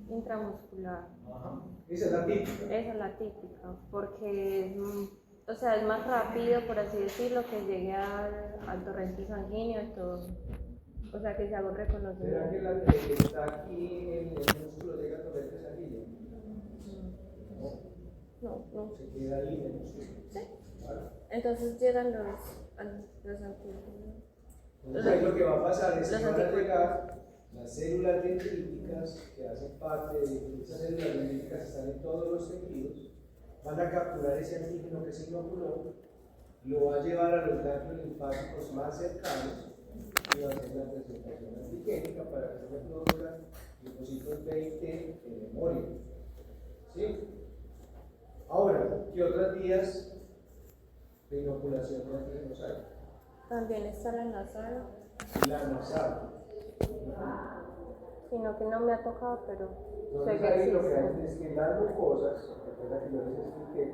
intramuscular. Ajá. Esa es la típica. Esa es la típica, porque es o sea, es más rápido, por así decirlo, que llegue al torrente sanguíneo y todo. O sea, que se haga un ¿Será que reconocimiento. la que está aquí en el músculo llega a torrente sanguíneo? No. Se queda ahí en el músculo. Sí. ¿Vale? Entonces llegan los antígenos. Entonces ahí lo que va a pasar es que Los van a anticuerpos. llegar las células dendríticas que hacen parte de esas células dendríticas que están en todos los tejidos, van a capturar ese antígeno que se inoculó, lo va a llevar a los ganglios linfáticos más cercanos y va a hacer la presentación antigénica para que se produzcan linfocitos 20 en memoria. ¿Sí? Ahora, ¿qué otras vías de inoculación de antígenos hay? También está la nasal, La nasal. sino que no me ha tocado, pero sé Entonces que ahí lo que existe. hacen es que las mucosas, recuerda que yo les expliqué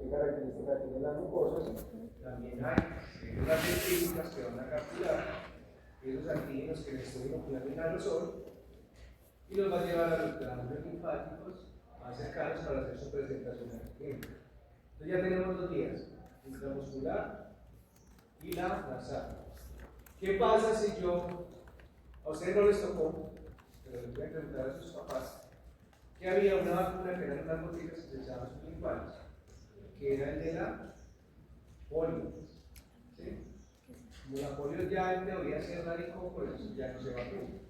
qué características tienen las mucosas, también hay células dendríticas que van a capturar esos antígenos que les estoy inoculando en aerosol y los va a llevar a los ganglios linfáticos más cercanos para hacer su presentación antigénica. Entonces ya tenemos dos vías, intramuscular y la nasal. ¿Qué pasa si a ustedes no les tocó, pero les voy a preguntar a sus papás, que había una vacuna que eran unas goticas que se echaban sublinguales, que era el de la polio? ¿Sí? Como la polio ya en teoría se erradicó, por eso ya no se vacuna.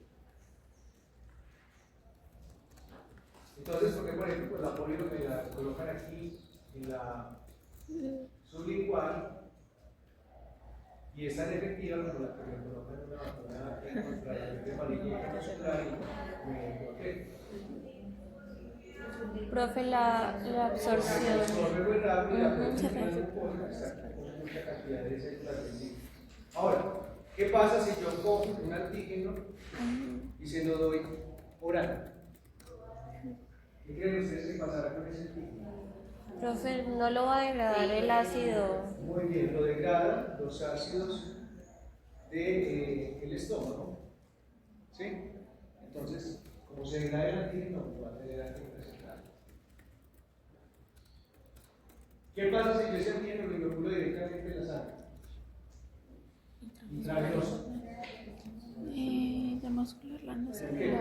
Entonces, ¿por qué, por ejemplo, pues la polio me la colocan aquí en la sublingual y es tan efectiva como la que me colocan en una vacuna contra la gripe amarilla muscular y me protege? Profe, la absorción. Absorbe muy rápido y la Ujú. produce una glucosa, exacto, con mucha cantidad de células dendríticas. Ahora, ¿qué pasa si yo cojo un antígeno y se lo doy oral? ¿Qué creen ustedes que pasará con ese antígeno? Profe, no lo va a degradar el ácido. Muy bien, lo degradan los ácidos del estómago. ¿Sí? Entonces, como se degrada el antígeno, va a tener antígeno central. ¿Qué pasa si yo ese antígeno lo inoculo directamente en la sangre? Intravenoso. Intramuscular, la nasal. ¿Por qué?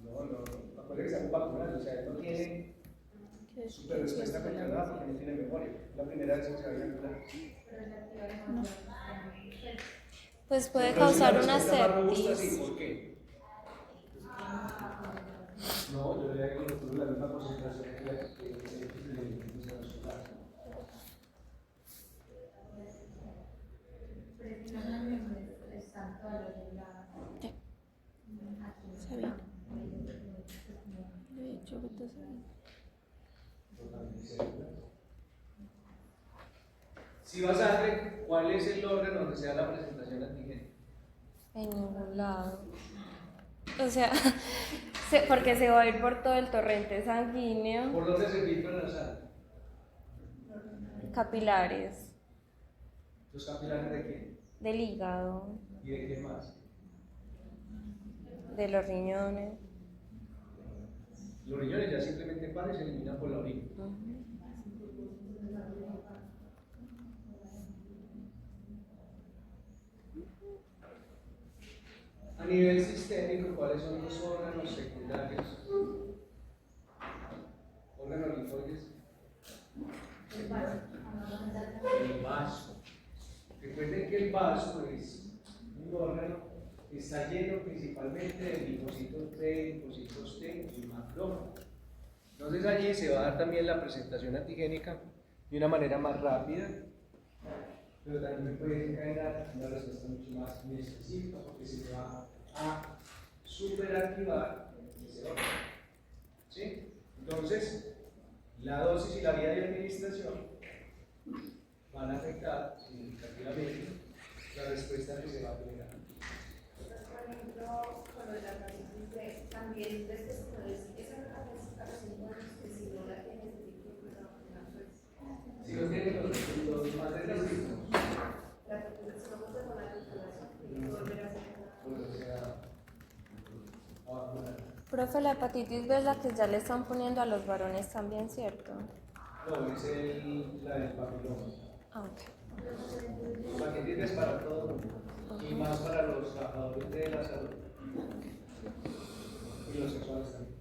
No, acuérdense que estamos vacunando, o sea, no tiene super respuesta contra nada porque no tiene memoria. La primera vez que se va a inocular. Pues puede Pero si la causar una respuesta más robusta, sí, septis. ¿por qué? No, yo le inoculo la misma concentración que la Sabina. Le he hecho beta sabina. Si vas a ver cuál es el órgano donde se da la presentación antigénica. En ningún lado. O sea, porque se va a ir por todo el torrente sanguíneo, ¿Por dónde se filtra la sangre? capilares, ¿Los capilares de qué? del hígado, ¿Y de qué más? de los riñones. Los riñones ya simplemente van y se eliminan por la orina. A nivel sistémico, ¿cuáles son los órganos secundarios? ¿Órganos linfoides? El vaso. Recuerden que el vaso es un órgano que está lleno principalmente de linfocitos B, linfocitos T y macrófagos. Entonces allí se va a dar también la presentación antigénica de una manera más rápida, pero también puede desencadenar una respuesta mucho más muy específica porque se va a superactivar ese órgano. ¿Sí? Entonces, la dosis y la vía de administración van a afectar significativamente la respuesta que se va a generar. Por ejemplo, con lo de la hepatitis B, también después esa hepatitis que si no la tienes, pues la vacuna, pues. Si lo tienen los más descritos, La si no puede con la vacunación y volver a hacer. pues o sea, a vacunar. Profe, la hepatitis B es la que ya le están poniendo a los varones también, ¿cierto? No, es la del papiloma. Ah, ok. La hepatitis es para todo el mundo. Y más para los trabajadores de la salud. Y los sexuales también.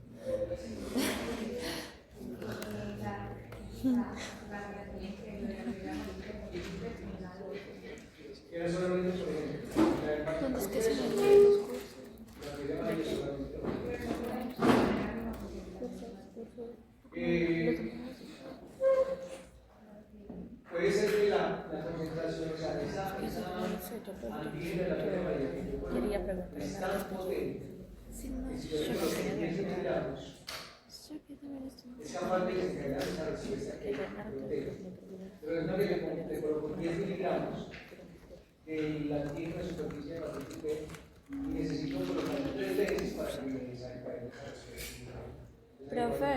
¿Quiénes son los niños? ¿Dónde es que se ven los cursos? Puede ser que la concentración, o sea, esa antígena de la pena Quería preguntar es nada tan potente si no, que si yo yo no digo que quería 10 ver. miligramos Yo que también estoy es capaz de generar esa respuesta que yo tengo. Pero es no que le coloco 10 miligramos de la antígena de superficie de hepatitis B y necesito colocar 3 veces para que me salga esa respuesta. Profe,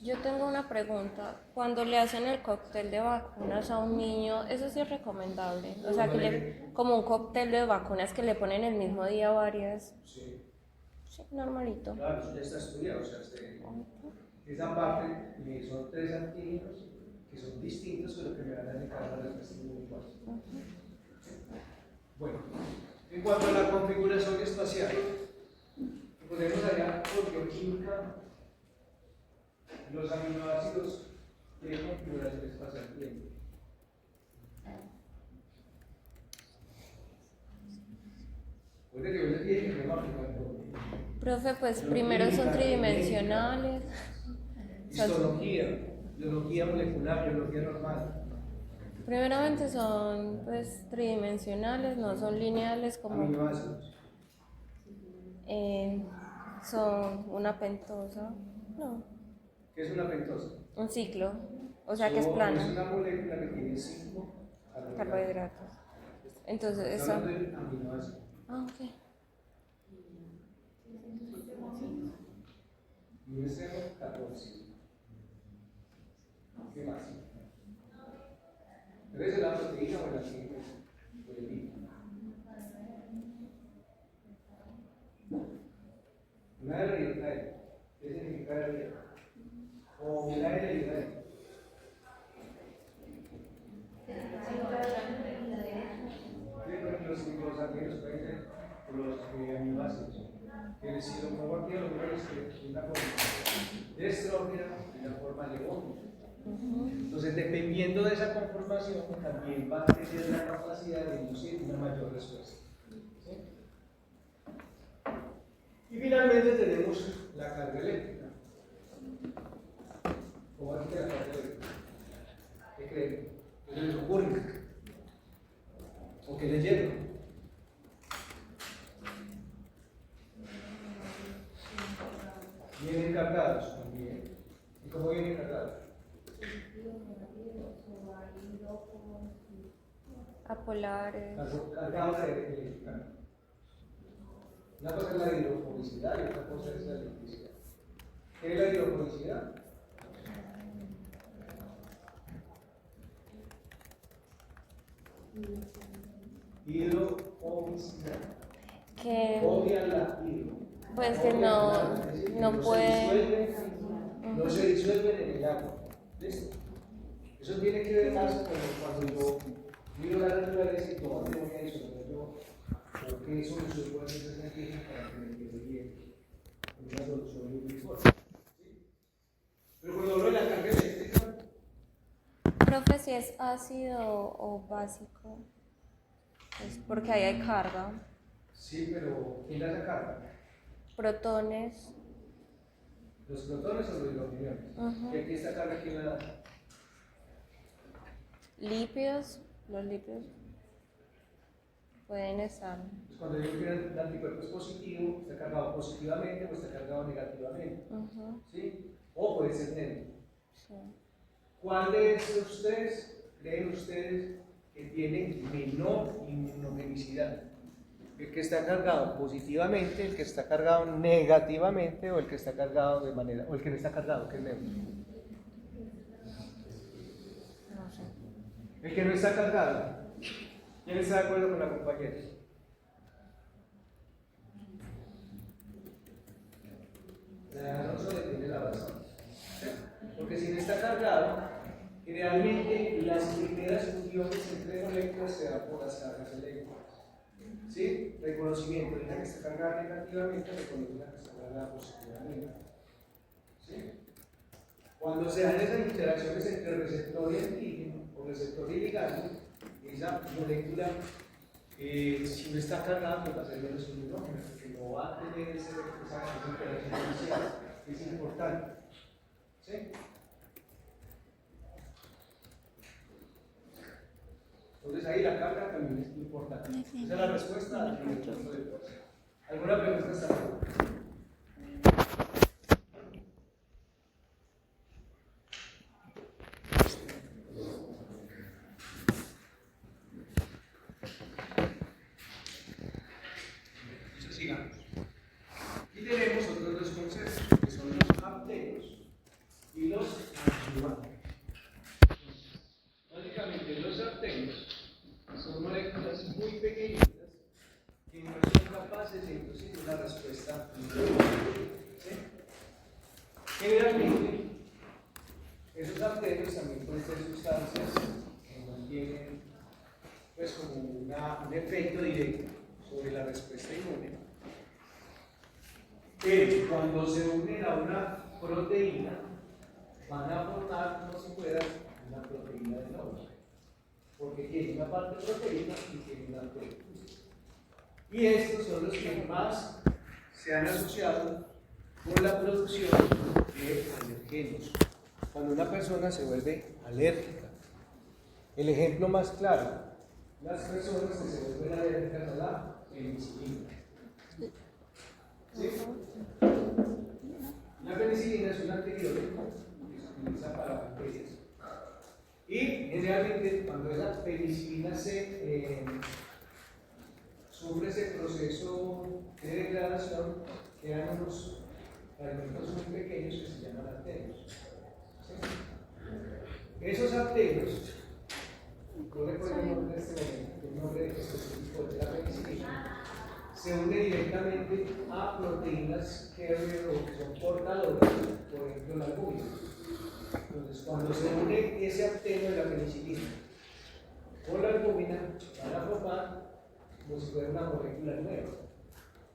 yo tengo una pregunta. Cuando le hacen el cóctel de vacunas a un niño, ¿eso sí es recomendable? O sea, como un cóctel de vacunas que le ponen el mismo día varias. Sí. Sí, normalito. Claro, eso ya está estudiado, o sea, esa parte son 3 antígenos que son distintos, pero que me van a indicar la respuesta muy fácil. Bueno, en cuanto a la configuración espacial, ponemos allá por bioquímica, los aminoácidos de configuración espacial tienen. Puede que yo les dije que me va a aplicar todo. Profe, pues primero son tridimensionales. Histología, biología molecular, biología normal. Primeramente son pues tridimensionales, no son lineales como Aminoácidos. son una pentosa, no, ¿Qué es una pentosa? un ciclo, o sea que es plana, Es una molécula que tiene 5 carbohidratos. Entonces esa. Hablando de aminoácidos. Ah, ok. Y un extremo 14. ¿Qué más? Pero esa es la proteína o el ácido o el lípido. Una R. ¿Qué significa R? O una L y una D. Los antígenos pueden ser los aminoácidos. Que si lo pongo aquí, lo que es una forma de estrógeno y una forma de ómega. Entonces, dependiendo de esa conformación, también va a tener la capacidad de inducir una mayor respuesta. ¿Sí? Y finalmente tenemos la carga eléctrica. ¿Cómo es que la carga eléctrica? ¿Qué creen? ¿Qué les ocurre? ¿O qué les llega? Vienen cargados también. ¿Y cómo vienen cargados? Apolares. Cargados de electricidad. Una cosa es la hidrofobicidad y otra cosa es la electricidad. ¿Qué es la hidrofobicidad? Hidrofobicidad. Que Odia la hidro. pues que no puede. No se disuelven en el agua. ¿Listo? Eso tiene que ver más con cuando yo miro la naturaleza y dónde voy a disolver yo, o qué solución puede ser esa antígena para que me quede bien. Una solución muy uniforme. ¿Sí? Pero cuando hablo de la carga eléctrica, Profe, si es ácido o básico, es porque ahí hay carga. sí, pero ¿quién la carga? Protones. ¿Los protones o los hidrogeniones? ¿Y aquí esta carga quién la da? Lípidos, los lípidos pueden estar. Pues cuando yo quiero el anticuerpo es positivo, está cargado positivamente o está cargado negativamente. ¿Sí? O puede ser neutro. Sí. ¿Cuál de estos tres creen ustedes que tiene menor inmunogenicidad? ¿El que está cargado positivamente, el que está cargado negativamente o el que está cargado de manera, o el que no está cargado, que es neutro? No sé. El que no está cargado. ¿Quién está de acuerdo con la compañera? no solo detiene la razón. ¿Sí? Porque si no está cargado, generalmente las primeras uniones entre moléculas se dan por las cargas eléctricas. ¿Sí? Reconocimiento de la que está cargada negativamente, reconoce la que está cargada positivamente. ¿Sí? Cuando se dan esas interacciones entre receptor y antígeno, o receptor y ligando, esa molécula, si no está cargada, pues va a ser menos imunógena, porque no va a tener esa interacción inicial, que es importante. ¿Sí? Entonces ahí la carga también es importante. Esa es la respuesta al primer punto de fuerza. ¿Alguna pregunta hasta ahora? Entonces sigamos. Y tenemos otros dos conceptos, que son los apteros y los adjuvantes. Básicamente los apteros son moléculas muy pequeñitas que no son capaces de inducir una respuesta inmune. ¿Sí? Generalmente, esos apteros también pueden ser sustancias que no tienen pues, como un efecto directo sobre la respuesta inmune. Pero cuando se unen a una proteína, van a formar como si fuera una proteína de nuevo. Porque tiene una parte proteína y tiene una proteína. Y estos son los que más se han asociado con la producción de alergenos. Cuando una persona se vuelve alérgica. El ejemplo más claro, las personas que se vuelven alérgicas a la penicilina. ¿Sí? La penicilina es un antibiótico que se utiliza para bacterias. Y generalmente cuando esa penicilina sufre ese proceso de degradación, quedan unos fragmentos muy pequeños que se llaman arterios. ¿Sí? Esos arterios, no recuerdo el nombre de este momento, el nombre específico de la penicilina, se une directamente a proteínas que son portadoras, por ejemplo la albúmina. Entonces, cuando se une ese apteno de la penicilina con la albúmina, van a formar como si fuera una molécula nueva.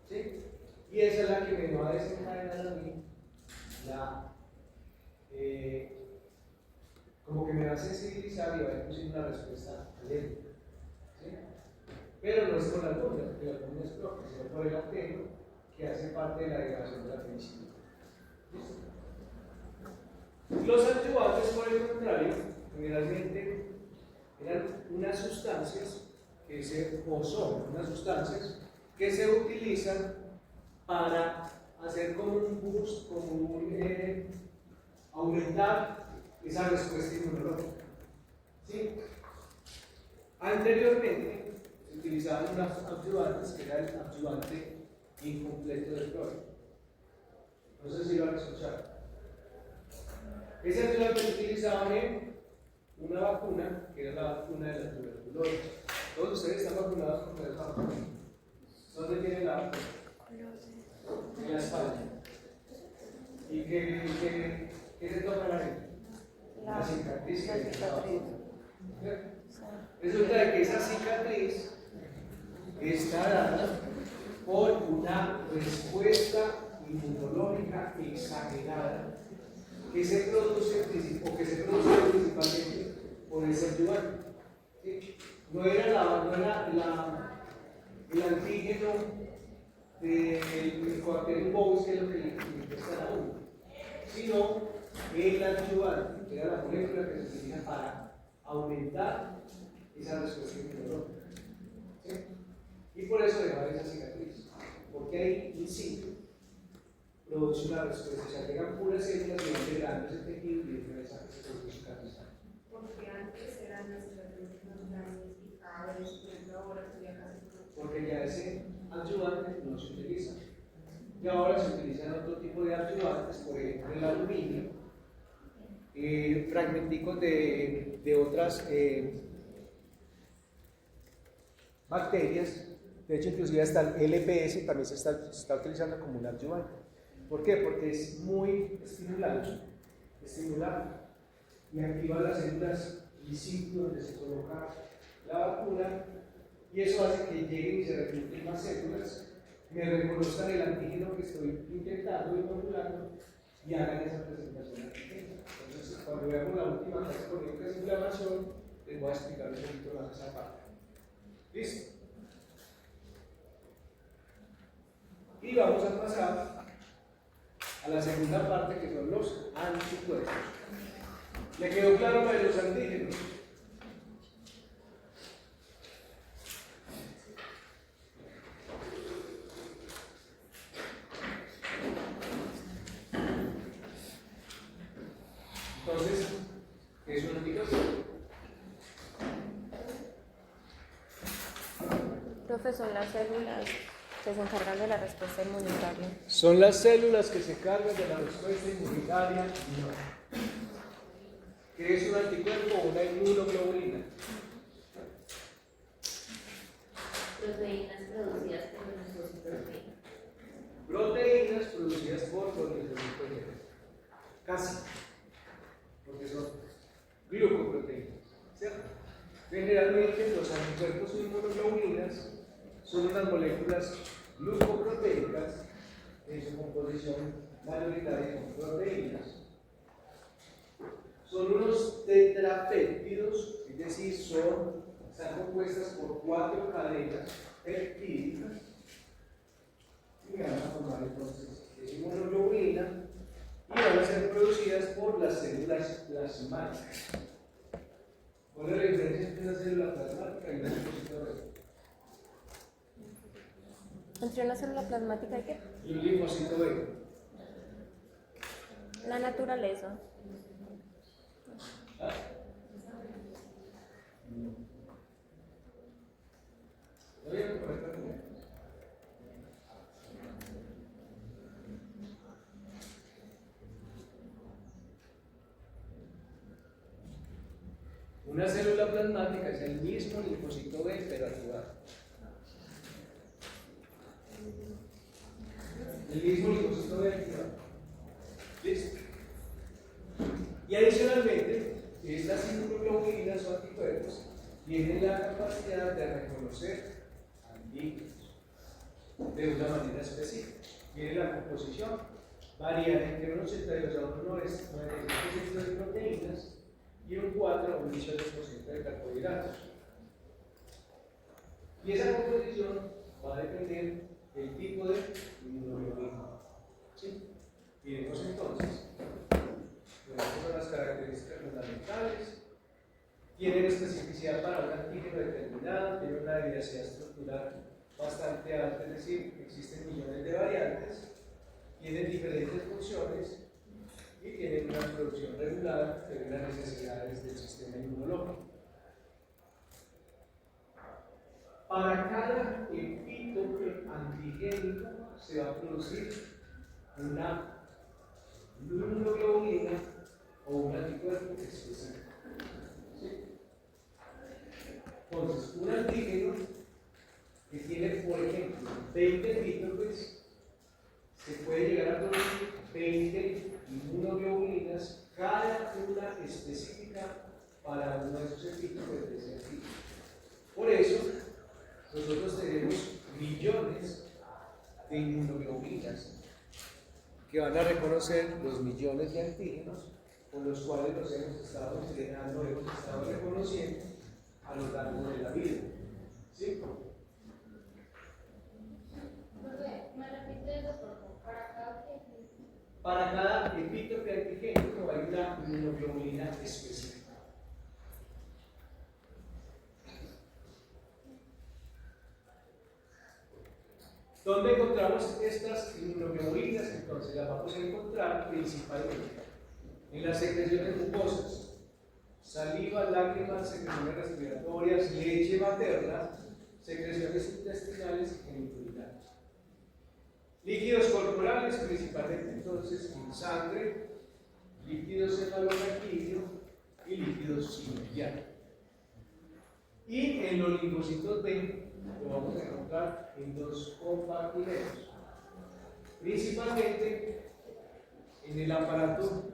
¿Sí? Y esa es la que me va a desencadenar a mí como que me va a sensibilizar y va a inducir una respuesta alérgica. ¿Sí? Pero no es por la albúmina, porque la albúmina es propia, sino por el apteno que hace parte de la degradación de la penicilina. ¿Listo? Los adyuvantes, por el contrario, generalmente eran unas sustancias o son unas sustancias que se utilizan para hacer como un boost, como aumentar esa respuesta inmunológica. ¿Sí? Anteriormente se utilizaban unos adyuvantes que era el adyuvante incompleto del cloro. No sé si lo han escuchado. Ese adyuvante se utilizaba en una vacuna, que era la vacuna de la tuberculosis. Todos ustedes están vacunados con esa vacuna. ¿Dónde tienen la vacuna? En la espalda. ¿Y qué le toca a la gente? La cicatriz que le toca. Resulta de que esa cicatriz está dada por una respuesta inmunológica exagerada que se produce principalmente por ese adyuvante. ¿Sí? No era el antígeno del Coacterium bovis, que es lo que le infecta a uno, sino el adyuvante, que era la molécula que se utiliza para aumentar esa respuesta inmunológica. ¿Sí? Y por eso dejar esa cicatriz, porque ahí in situ produce una respuesta, se agregan puras células y van degradando ese tejido y esa se produce cicatriz. Porque antes eran las cicatrices más grandes y cada vez, por ejemplo, ahora sería casi todo. Porque ya ese adyuvante no se utiliza. Y ahora se utilizan otro tipo de adyuvantes, por ejemplo el aluminio, fragmenticos de otras bacterias. De hecho, inclusive hasta el LPS también se está utilizando como un adyuvante. ¿Por qué? Porque es muy estimulante y activa las células lysis donde se coloca la vacuna, y eso hace que lleguen y se recluten más células, me reconozcan el antígeno que estoy inyectando y modulando y hagan esa presentación antigénica. Entonces, cuando veamos la última fase con de inflamación, les voy a explicar un poquito más esa parte. ¿Listo? Y vamos a pasar a la segunda parte, que son los anticuerpos. ¿Le quedó claro lo de los antígenos? Entonces, ¿qué es un anticuerpo? Profe, son las células que se encargan de la respuesta inmunitaria. Son las células que se cargan de la respuesta inmunitaria. No. ¿Qué es un anticuerpo o una inmunoglobulina? Proteínas producidas por los proteínas. Proteínas producidas por proteínas. Casi. Porque son glucoproteínas. ¿Cierto? Generalmente los anticuerpos o inmunoglobulinas son unas moléculas glucoproteicas en su composición mayoritaria con proteínas. Son unos tetrapéptidos, es decir, están compuestas por 4 cadenas peptídicas y van a formar entonces inmunoglobulina y van a ser producidas por las células plasmáticas. ¿Cuál es la diferencia entre una célula plasmática y una linfocito B? ¿Entre una célula plasmática y qué? Y un linfocito B. La naturaleza. ¿Ah? ¿Está bien? Correctamente. Una célula plasmática es el mismo linfocito B, pero activado. El mismo linfocito B activado. ¿Listo? Y adicionalmente, estas inmunoglobulinas o anticuerpos tienen la capacidad de reconocer antígenos de una manera específica. Tienen la composición, varía entre un 82 a un 95% de proteínas y un 4 o un 18% de carbohidratos. Y esa composición va a depender del tipo de inmunoglobulina. ¿Sí? Miremos entonces. Estas son las características fundamentales. Tienen especificidad para un antígeno determinado, tienen una diversidad estructural bastante alta, es decir, existen millones de variantes, tienen diferentes funciones y tienen una producción regular según las necesidades del sistema inmunológico. Para cada epítope antigénico se va a producir una inmunoglobulina o un anticuerpo específico. ¿Sí? Entonces, un antígeno que tiene, por ejemplo, 20 epítopes, se puede llegar a producir 20 inmunoglobulinas, cada una específica para uno de esos epítopes de ese antígeno. Por eso, nosotros tenemos millones de inmunoglobulinas que van a reconocer los millones de antígenos con los cuales nos hemos estado entrenando, hemos estado reconociendo a lo largo de la vida. ¿Sí? ¿Me repite eso, por favor? Para cada epítope antigénico hay una inmunoglobulina específica. ¿Dónde encontramos estas inmunoglobulinas? Entonces las vamos a encontrar principalmente en las secreciones mucosas, saliva, lágrimas, secreciones respiratorias, leche materna, secreciones intestinales y geniturinarias. Líquidos corporales, principalmente entonces en sangre, líquido cefalosanguíneo y líquido sinovial. Y en los linfocitos B lo vamos a encontrar en dos compartimentos. Principalmente en el aparato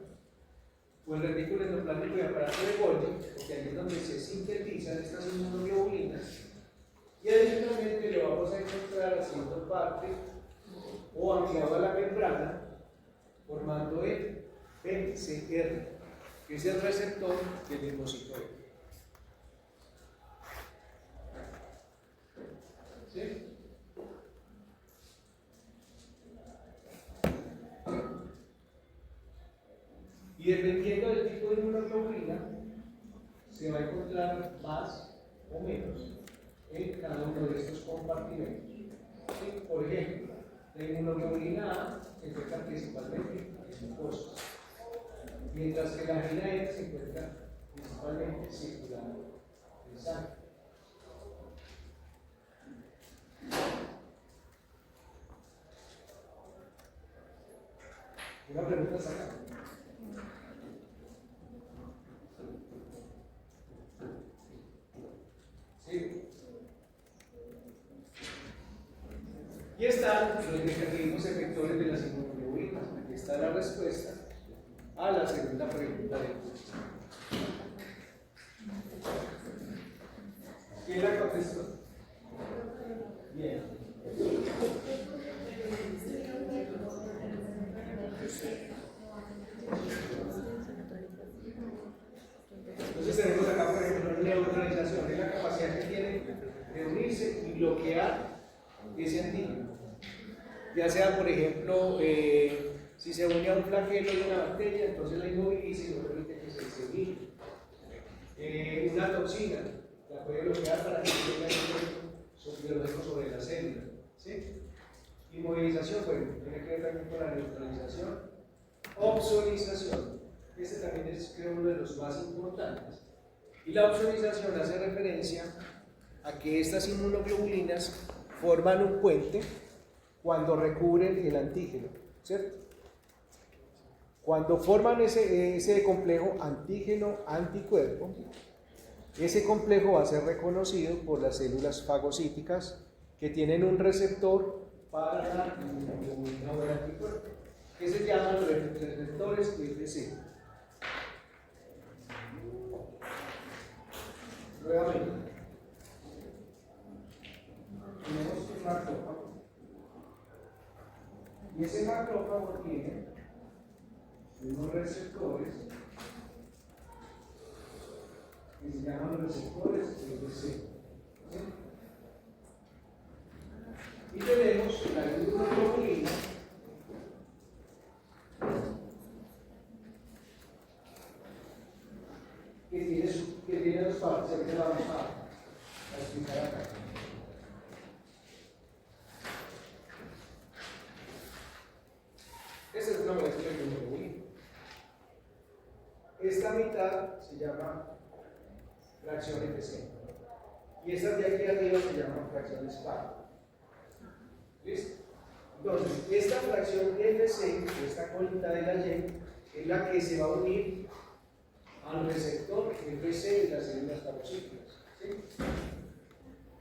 o el retículo endoplasmático y aparato de Golgi, porque ahí es donde se sintetizan estas inmunoglobulinas, y adicionalmente le vamos a encontrar haciendo parte o anclado a la membrana, formando el PCR, que es el receptor del linfocito B. ¿Sí? Y dependiendo del tipo de inmunoglobulina, se va a encontrar más o menos en cada uno de estos compartimentos. ¿Sí? Por ejemplo, la inmunoglobulina A se encuentra principalmente en mucosas, mientras que la gina E se encuentra principalmente circulando en sangre. ¿Una pregunta acá? ¿Sí? Y están los mecanismos efectores de las inmunoglobulinas. Aquí está la respuesta a la segunda pregunta de quiz. ¿Quién la contestó? Bien. Entonces tenemos acá, por ejemplo, neutralización, es la capacidad que tiene de unirse y bloquear ese antígeno. Ya sea, por ejemplo, si se une a un flagelo de una bacteria, entonces la inmoviliza y no permite que se disemine. Una toxina la puede bloquear para que tenga efecto biológico sobre la célula. ¿Sí? Inmovilización, bueno, tiene que ver también con la neutralización. Opsonización, este también es, creo, uno de los más importantes. Y la opsonización hace referencia a que estas inmunoglobulinas forman un puente cuando recubren el antígeno, ¿cierto? Cuando forman ese complejo antígeno-anticuerpo, ese complejo va a ser reconocido por las células fagocíticas que tienen un receptor para la inmunoglobulina o el anticuerpo, que se llaman los receptores IFC. Nuevamente, tenemos un macrófago, y ese macrófago tiene unos receptores que se llaman los receptores IFC. ¿Sí? Y tenemos la inmunoglobulina que tiene dos partes, que vamos a explicar acá. Esta es una molécula de inmunoglobulina. Esta mitad se llama fracción FC. Y esta de aquí arriba se llama fracción SPA. ¿Listo? Entonces, esta fracción FC, esta colita de la Y, es la que se va a unir al receptor FC de las células fagocíticas. ¿Sí?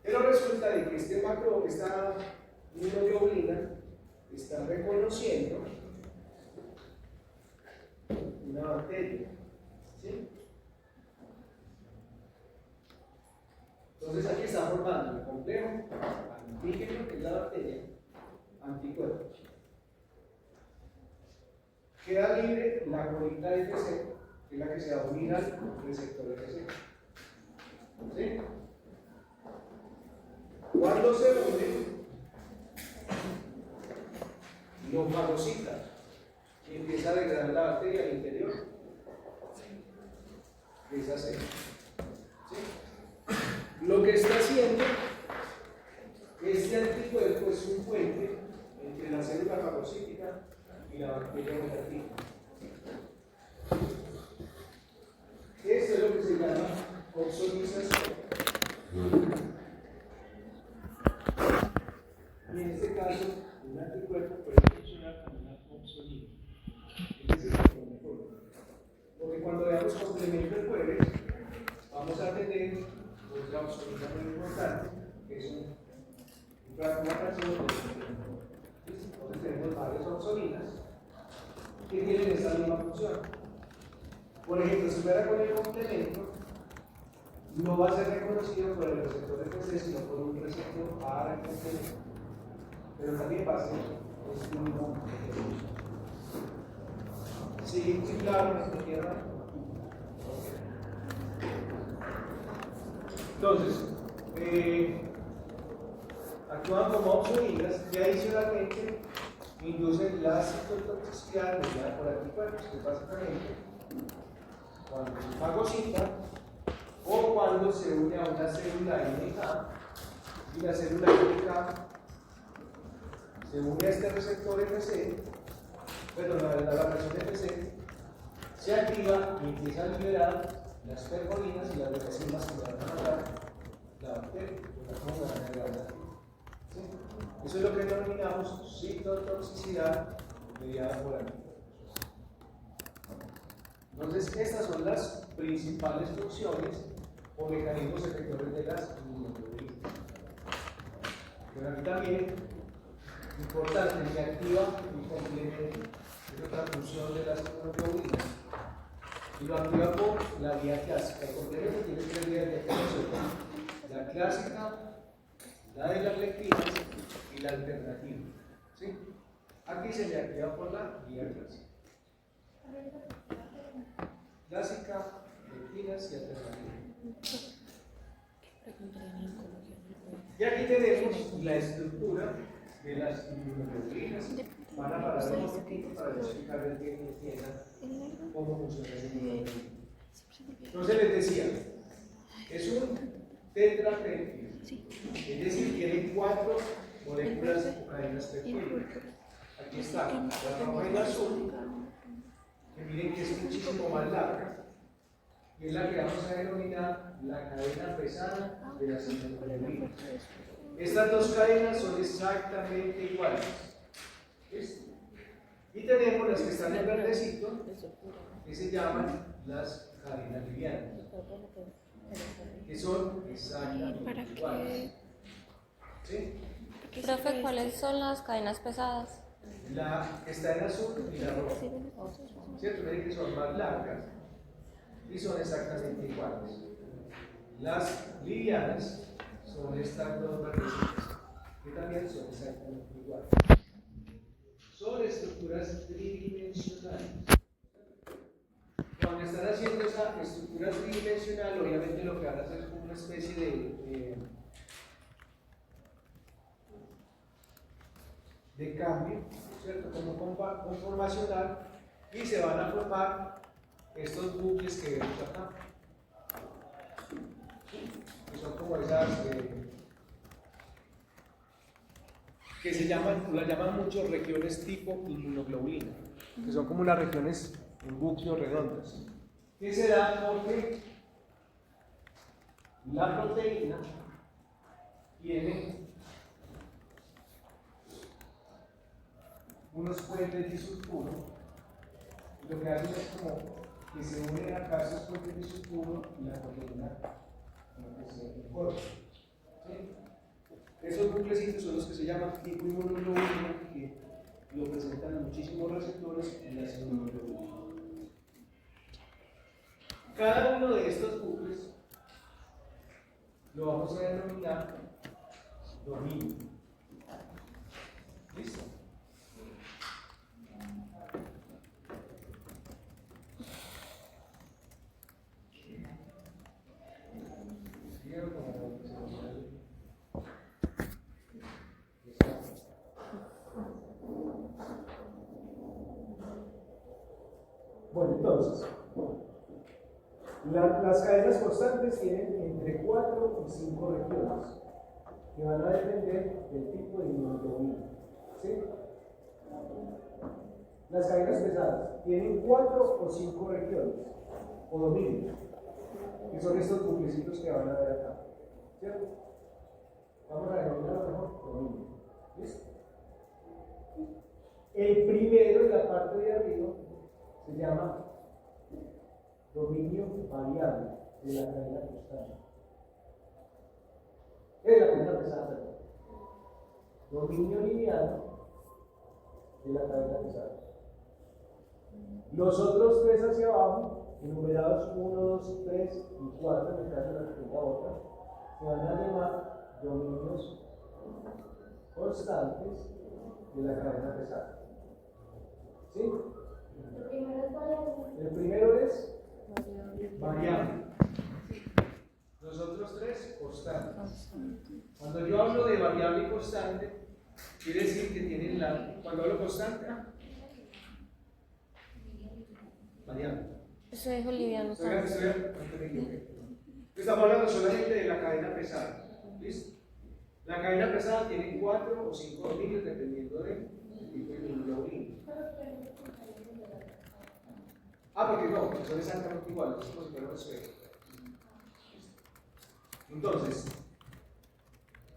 Pero resulta de que esta inmunoglobulina está reconociendo una bacteria. ¿Sí? Entonces aquí está formando el complejo antígeno, que es la bacteria, anticuerpos. Queda libre la colita de FC, que es la que se va a unir al receptor FC. ¿Sí? Cuando se une, lo fagocita y empieza a degradar la bacteria al interior de esa célula. ¿Sí? Lo que está haciendo este anticuerpo es un puente entre la célula fagocítica y la bacteria negativa. Esto es lo que se llama opsonización. Y en este caso, un anticuerpo puede funcionar como una opsonina. Ese es el mejor. Porque cuando veamos complemento de Puebles, vamos a tener otra opsonina muy importante, que es una fracción de. Entonces tenemos varios que tienen esta misma función. Por ejemplo, si fuera con el complemento, no va a ser reconocido por el receptor FC, sino por un receptor AR complemento. Pero también va a ser este mismo. Sí, sí, claro, no se entienda. Entonces, actúan como obsoletas y adicionalmente inducen la citotoxicidad mediada por anticuerpos, que es básicamente cuando se fagocita o cuando se une a una célula NK y la célula NK se une a este receptor FC, perdón, la versión FC, se activa y empieza a liberar las percolinas y las enzimas que van a matar la bacteria, ¿sí? Eso es lo que denominamos citotoxicidad mediada por anticuerpos. Entonces, estas son las principales funciones o mecanismos efectores de las inmunoglobulinas. Pero aquí también, importante, se activa y complemento, es otra función de las inmunoglobulinas. Y lo activa por la vía clásica. El complemento tiene tres vías de activación: la clásica, la de las lectinas y la alternativa. ¿Sí? Aquí se le activa por la vía clásica. Clásica, lectinas y alternativa. Y aquí tenemos la estructura de las inmunoglobulinas. Van a parar un poquito para explicar el que entienda cómo funciona la inmunoglobulina. Entonces les decía, es un tetrapéptido, es decir, tiene 4 moléculas o cadenas peptídicas. Aquí está la roja y la azul, que miren que es muchísimo más larga, y es la que vamos a denominar la cadena pesada de las inmunoglobulinas. Estas dos cadenas son exactamente iguales. ¿Listo? Y tenemos las que están en verdecito, que se llaman las cadenas livianas, que son exactamente iguales. ¿Sí? Profe, ¿cuáles son las cadenas pesadas? La que está en azul y la roja. ¿Cierto? Miren que son más largas y son exactamente iguales. Las livianas son estas dos verdecitas, que también son exactamente iguales. Son estructuras tridimensionales. Cuando están haciendo esa estructura tridimensional, obviamente lo que van a hacer es como una especie de cambio, ¿cierto? Como conformacional, y se van a formar estos bucles que vemos acá, que son como esas que se llaman, las llaman mucho regiones tipo inmunoglobulina, que son como unas regiones en bucles redondas, que se da porque la proteína tiene unos puentes disulfuro, y lo que hacen es como que se unen acá esos puentes disulfuro y la proteína como que se incorpora. ¿Sí? Esos buclecitos son los que se llaman tipo inmunoglobulina, que lo presentan en muchísimos receptores en las inmunoglobulinas. Cada uno de estos bucles lo vamos a denominar dominio. ¿Listo? Bueno, entonces, las cadenas constantes tienen entre 4 y 5 regiones que van a depender del tipo de inmunoglobulina. ¿Sí? Las cadenas pesadas tienen 4 o 5 regiones o dominios, que son estos buclecitos que van a ver acá. ¿Cierto? Vamos a denominar mejor dominio. ¿Listo? El primero, en la parte de arriba, se llama dominio variable de la cadena constante. Es la cadena pesada, perdón. Dominio lineal de la cadena pesada. Los otros tres hacia abajo, enumerados 1, 2, 3 y 4, en el caso de la que tenga otra, se van a llamar dominios constantes de la cadena pesada. ¿Sí? El primero es variable. Los otros tres, constantes. Cuando yo hablo de variable y constante, quiere decir que tienen cuando hablo constante, variable. Eso dijo Liviano. Estamos hablando solamente de la cadena pesada. ¿Listo? La cadena pesada tiene 4 o 5 dominios dependiendo del tipo de inmunoglobulina. Porque no, porque son exactamente iguales, es como si fuera un espejo. Entonces,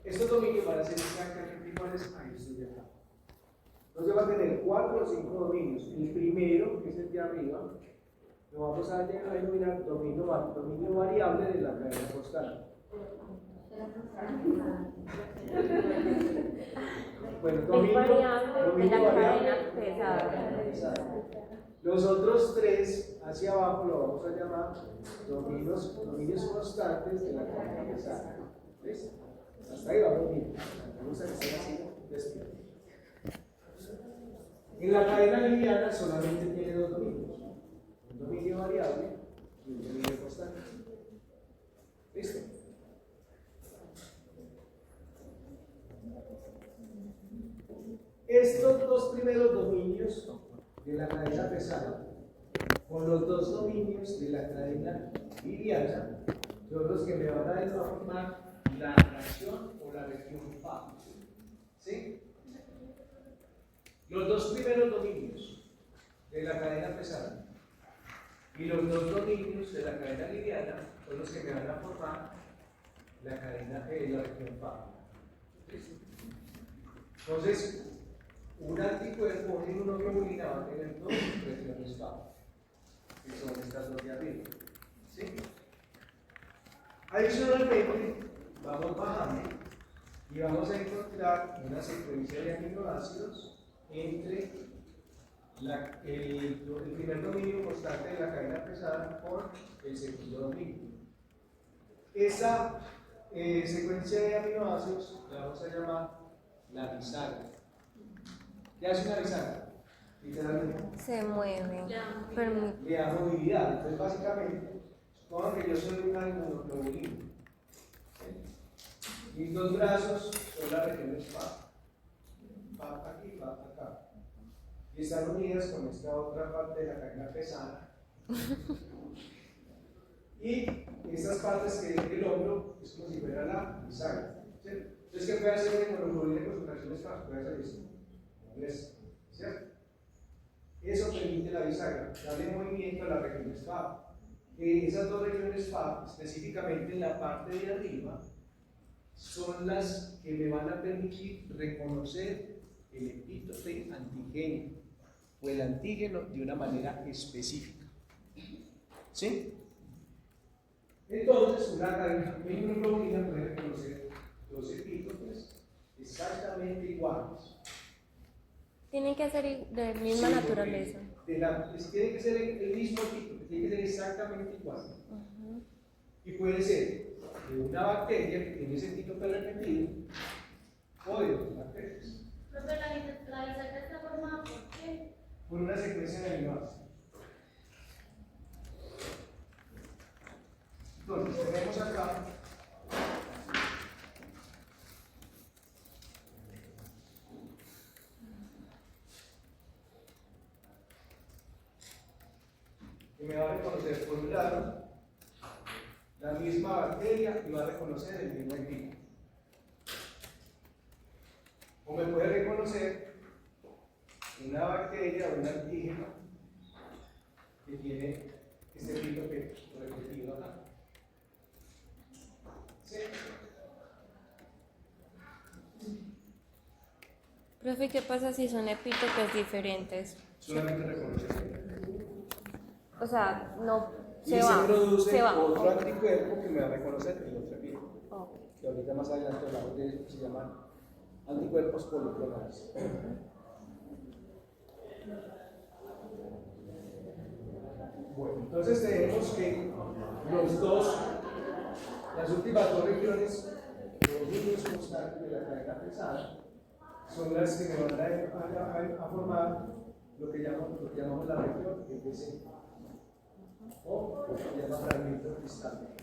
estos dominios van a ser exactamente iguales a estos de acá. Entonces va a tener 4 o 5 dominios. El primero, que es el de arriba, lo vamos a denominar dominio variable de la cadena constante. Bueno, Es variable de dominio la variable cadena pesada. Los otros tres hacia abajo lo vamos a llamar dominios constantes de la cadena pesada. ¿Ves? Hasta ahí vamos bien. Me gusta que estén así despiertos. En la cadena liviana solamente tiene dos dominios: un dominio variable y un dominio constante. ¿Listo? Estos dos primeros dominios de la cadena pesada con los dos dominios de la cadena liviana son los que me van a formar la reacción o la región FA. ¿Sí? Los dos primeros dominios de la cadena pesada y los dos dominios de la cadena liviana son los que me van a formar la región FA. ¿Sí? Entonces, un anticuerpo o una inmunoglobulina va a tener dos regiones FA, que son estas dos de arriba. ¿Sí? Adicionalmente, vamos bajando y vamos a encontrar una secuencia de aminoácidos entre el primer dominio constante de la cadena pesada con el segundo dominio. Esa secuencia de aminoácidos la vamos a llamar la bisagra. ¿Qué hace una bisagra? Literalmente. Se mueve. Le da movilidad. Entonces, básicamente, supongan que yo soy una inmunoglobulina. Mis dos brazos son las regiones FA. FA aquí, FA acá. Y están unidas con esta otra parte de la cadena pesada. Y estas partes que es el hombro es como si fuera la bisagra. ¿Sí? Entonces, ¿qué puede hacer una inmunoglobulina con sus reacciones FA? Puede hacer esto. ¿Cierto? Eso permite la bisagra, darle movimiento a las regiones FA. Esas dos regiones FA, específicamente en la parte de arriba, son las que me van a permitir reconocer el epítope antigénico o el antígeno de una manera específica. ¿Sí? Entonces, una inmunoglobulina puede reconocer dos epítopes exactamente iguales. Tienen que ser de misma naturaleza. Tiene que ser el mismo tipo, tiene que ser exactamente igual. Y puede ser de una bacteria que tiene ese tipo de repetido o de otras bacterias. Pero la bisagra está formada ¿por qué? Por una secuencia de aminoácidos. Entonces, tenemos acá que me va a reconocer por un lado la misma bacteria y va a reconocer el mismo epítope. O me puede reconocer una bacteria o un antígeno que tiene este epítope repetido acá. ¿Sí? Profe, ¿qué pasa si son epítopes diferentes? Solamente reconocer. O sea, no Y se se va. produce Se va. otro anticuerpo que me va a reconocer el otro epítope. Ok. Que ahorita más adelante hablamos de eso, que se llaman anticuerpos policlonales. Bueno, entonces tenemos que las últimas dos regiones, los mínimos constantes de la cadena pesada, son las que me van a formar lo que llamamos la región EPC, o lo que se llama fragmento cristalizado.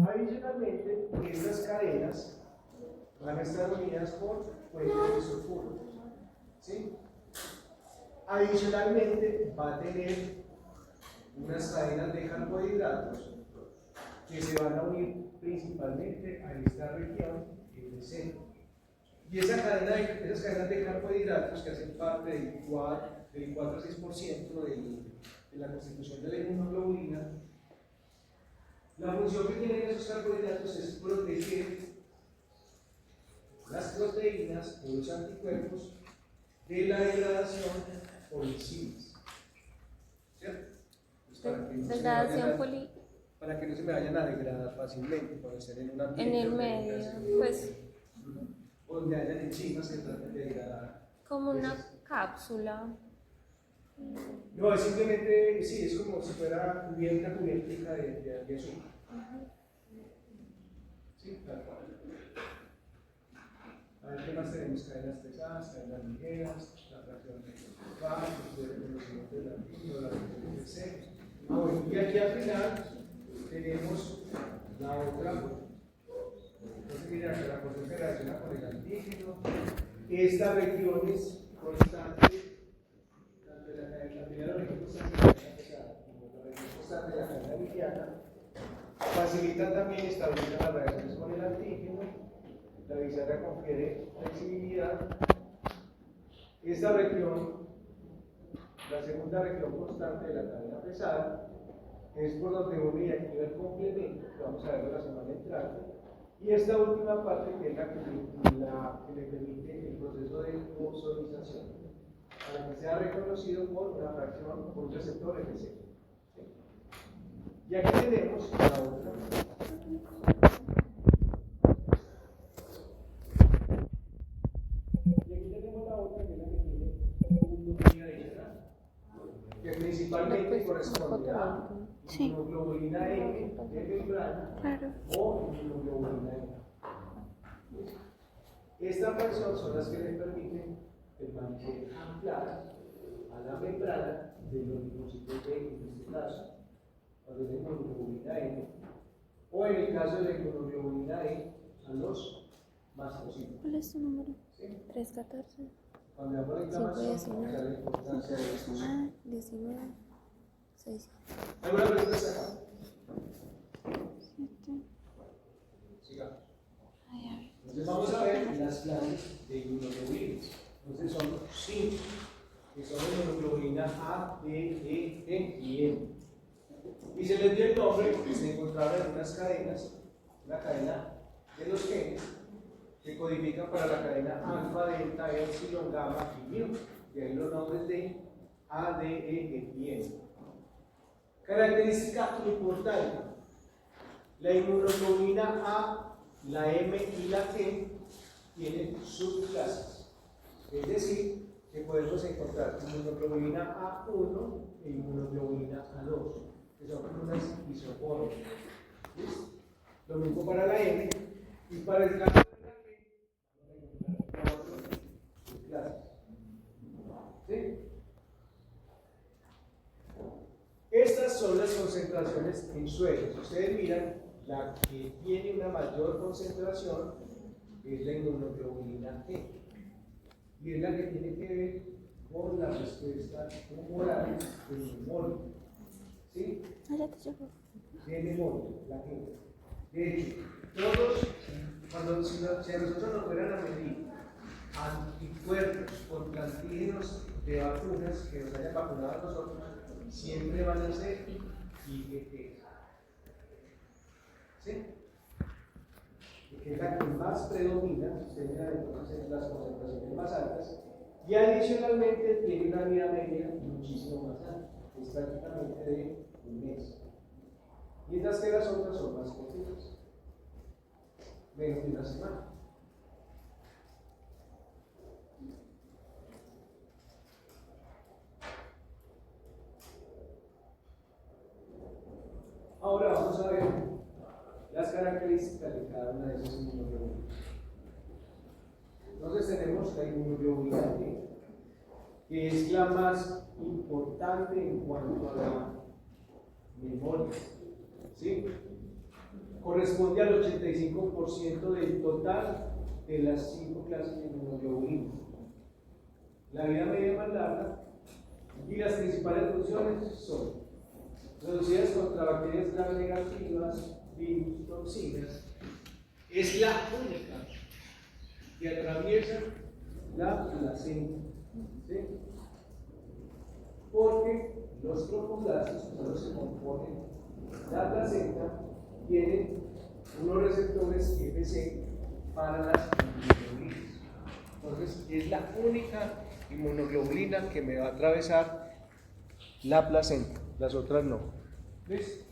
Adicionalmente, estas cadenas van a estar unidas por puentes de sulfuro. ¿Sí? Adicionalmente, va a tener unas cadenas de carbohidratos que se van a unir principalmente a esta región EPC. Y esas cadenas de carbohidratos que hacen parte del 4 a 6% de la constitución de la inmunoglobulina, la función que tienen esos carbohidratos es proteger las proteínas o los anticuerpos de la degradación por enzimas. ¿Cierto? Degradación para que no se me vayan a degradar fácilmente, puede ser en un ambiente. en el medio, pues donde hayan enzimas que traten de degradar. como una cápsula. No, es simplemente, sí, es como si fuera una cubiertica de azúcar. Sí, tal cual. A ver qué más tenemos: cadenas pesadas, cadenas ligeras, la fracción de el conocimiento del antígeno, la reacción de C. Bueno, y aquí al final tenemos la otra. Entonces, mira, que la porción se relaciona con el antígeno. Esta región es constante, tanto la primera región constante de la cadena pesada como la región constante de la cadena liviana, facilitan también estabilizar las reacciones con el antígeno. La bisagra confiere flexibilidad. Esta región, la segunda región constante de la cadena pesada, es por donde uno activa el complemento, que vamos a ver la semana entrante. Y esta última parte, que es la que le permite el proceso de ozonización, para que sea reconocido por una fracción, por un receptor FC. ¿Sí? Y aquí tenemos la otra. Y aquí tenemos la otra, que es la que tiene un núcleo adicional, que principalmente corresponde a inmunoglobulina M de membrana o inmunoglobulina M. Estas fracciones son las que le permiten permanecer ancladas a la membrana de los linfocitos B, en este caso, cuando es la inmunoglobulina M, o en el caso de la inmunoglobulina E, a los mastocitos. ¿Cuál es tu número? ¿Sí? 314. Cuando hago la inflamación, vamos a ver la importancia de esto. 19, 6. ¿Alguna pregunta hasta acá? 7. Sigamos. Ay, a ver. Entonces vamos a ver las clases de inmunoglobulinas. Entonces son 5, que son inmunoglobulina A, D, E, T y M. Y se les dio el nombre porque se encontraron en unas cadenas, la cadena de los genes, que codifican para la cadena alfa, delta, epsilon, gamma y mu. Y ahí los nombres de A, D, E, y M. Característica importante: la inmunoglobulina A, la M y la G tienen subclases. Es decir, que podemos encontrar inmunoglobulina A1 e inmunoglobulina A2, que son unas isoformes. ¿Listo? Lo mismo para la M, y para el caso de la G, vamos a encontrar 4 subclases. ¿Sí? Estas son las concentraciones en suelos. Si ustedes miran, la que tiene una mayor concentración es la inmunoglobulina G. Y es la que tiene que ver con la respuesta humoral del memoria. ¿Sí? De memoria, la G. De hecho, todos, si a nosotros nos fueran a medir anticuerpos contra antígenos de vacunas que nos hayan vacunado a nosotros, siempre van a ser IgG. ¿Sí? Que es la que más predomina, ustedes miran entonces las concentraciones más altas, y adicionalmente tiene una vida media muchísimo más alta, es prácticamente de un mes. Mientras que las otras son más cortitas, menos de una semana. características de cada una de esas inmunoglobulinas. Entonces tenemos la inmunoglobulina T, que es la más importante en cuanto a la memoria, ¿sí? Corresponde al 85% del total de las 5 clases de inmunoglobulinas. La vida media más larga y las principales funciones son producidas contra bacterias gram negativas, virus, toxinas. Es la única que atraviesa la placenta, ¿sí? Porque los tropoblastos, que son los que componen la placenta, tienen unos receptores FC para las inmunoglobulinas. Entonces, es la única inmunoglobulina que me va a atravesar la placenta, las otras no. ¿Ves?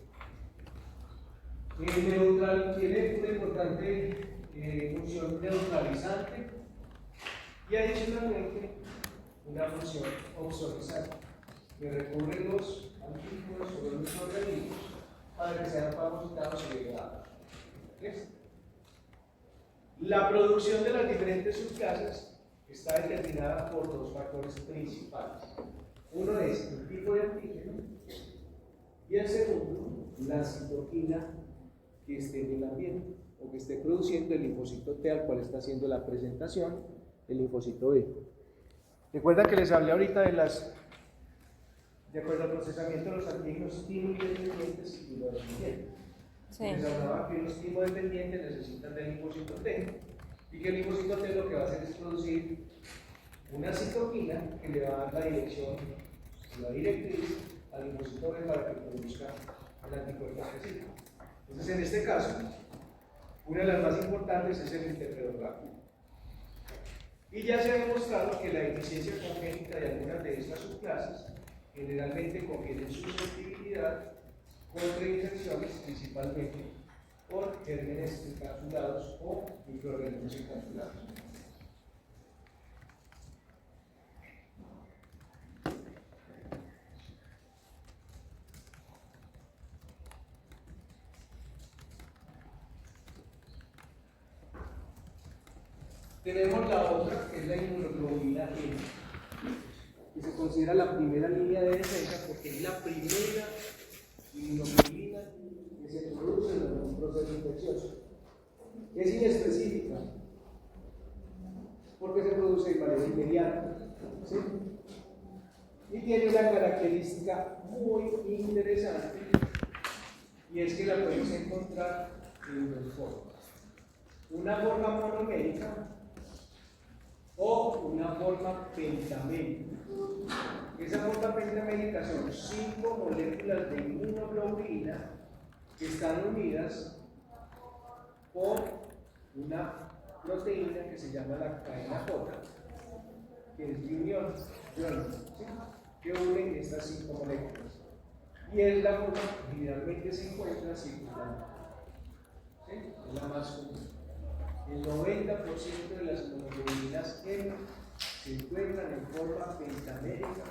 Tiene una importante función neutralizante y adicionalmente una función oxonizante, que recurren los antígenos sobre los organismos para que sean fagocitados y degradados. ¿Ves? La producción de las diferentes subclasas está determinada por 2 factores principales. Uno es el tipo de antígeno y el segundo, la citoquina que esté en el ambiente o que esté produciendo el linfocito T al cual está haciendo la presentación el linfocito B. Recuerda que les hablé ahorita de acuerdo al procesamiento de los antígenos estímulo-dependientes y dependientes. Sí. Les hablaba que los estímulo-dependientes necesitan del linfocito T y que el linfocito T lo que va a hacer es producir una citoquina que le va a dar la dirección, la directriz al linfocito B para que produzca el anticuerpo específico. Entonces, en este caso, una de las más importantes es el interferón. Y ya se ha demostrado que la deficiencia congénita de algunas de estas subclases generalmente confieren susceptibilidad contra infecciones, principalmente por gérmenes encapsulados o microorganismos encapsulados. Tenemos la otra, que es la inmunoglobulina G, que se considera la primera línea de defensa porque es la primera inmunoglobulina que se produce en un proceso infeccioso. Es inespecífica porque se produce de manera inmediata, ¿sí? Y tiene una característica muy interesante y es que la podemos encontrar en 2 formas: una forma monomérica o una forma pentamétrica. Esa forma pentamétrica son 5 moléculas de inmunoglobulina que están unidas por una proteína que se llama la cadena J, que es de unión, ¿sí? Que une estas 5 moléculas. Y es la forma que generalmente se encuentra circulando, ¿sí? Es la más común. El 90% de las inmunoglobulinas M se encuentran en forma pentamérica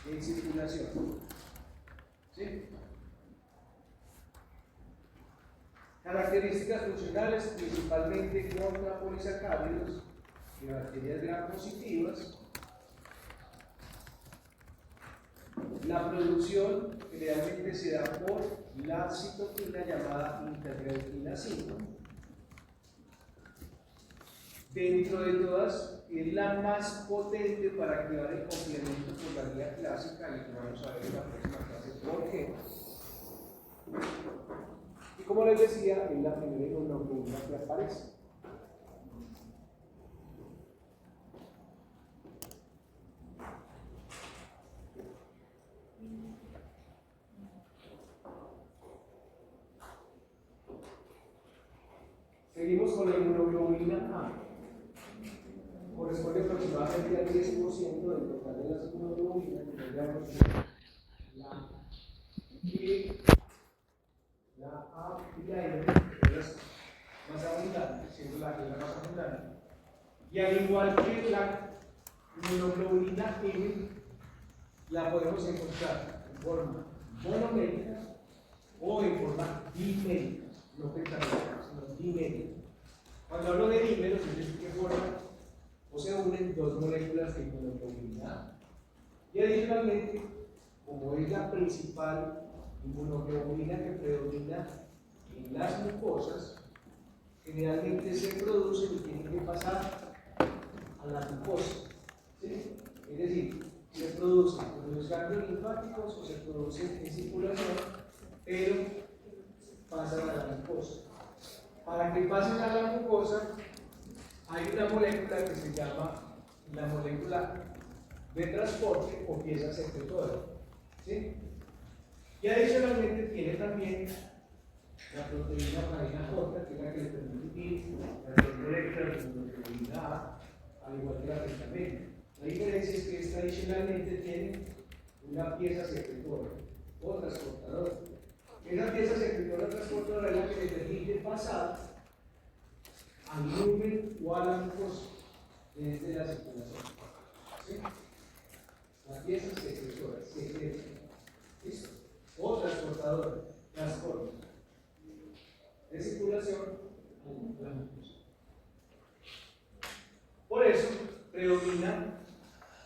en circulación. ¿Sí? Características funcionales, principalmente contra polisacáridos y bacterias gram positivas. La producción generalmente se da por la citoquina llamada interleuquina 5. Dentro de todas, es la más potente para activar el complemento por la vía clásica, y que vamos a ver en la próxima clase por qué. Y como les decía, es la primera inmunoglobulina que aparece. Seguimos con la inmunoglobulina A. Corresponde aproximadamente al 10% del total de las inmunoglobulinas que tendríamos la B, la A y la M, que son las más abundantes, siendo la que es la más abundante. Y al igual que la inmunoglobulina M, la podemos encontrar en forma monomérica o en forma dimérica, no pentamétrica. un dímero. Cuando hablo de dímeros, es decir, que forman o se unen dos moléculas de inmunoglobulina A. Y adicionalmente, como es la principal inmunoglobulina que predomina en las mucosas, generalmente se producen y tienen que pasar a la mucosa. ¿Sí? Es decir, se producen en los ganglios linfáticos o se producen en circulación, pero pasan a la mucosa. Para que pasen a la mucosa, hay una molécula que se llama la molécula de transporte o pieza secretora. ¿Sí? Y adicionalmente tiene también la proteína cadena J, que es la que le permite ir la molécula de inmunoglobulina A, al igual que la rentamina. La diferencia es que esta adicionalmente tiene una pieza secretora o transportadora. Esa pieza secretora transportadora es la que le permite pasar al lumen o a la mucosa desde la circulación. ¿Sí? La pieza secretora, secreta. ¿Listo? O transportadora, transporte de circulación a la mucosa. Por eso predomina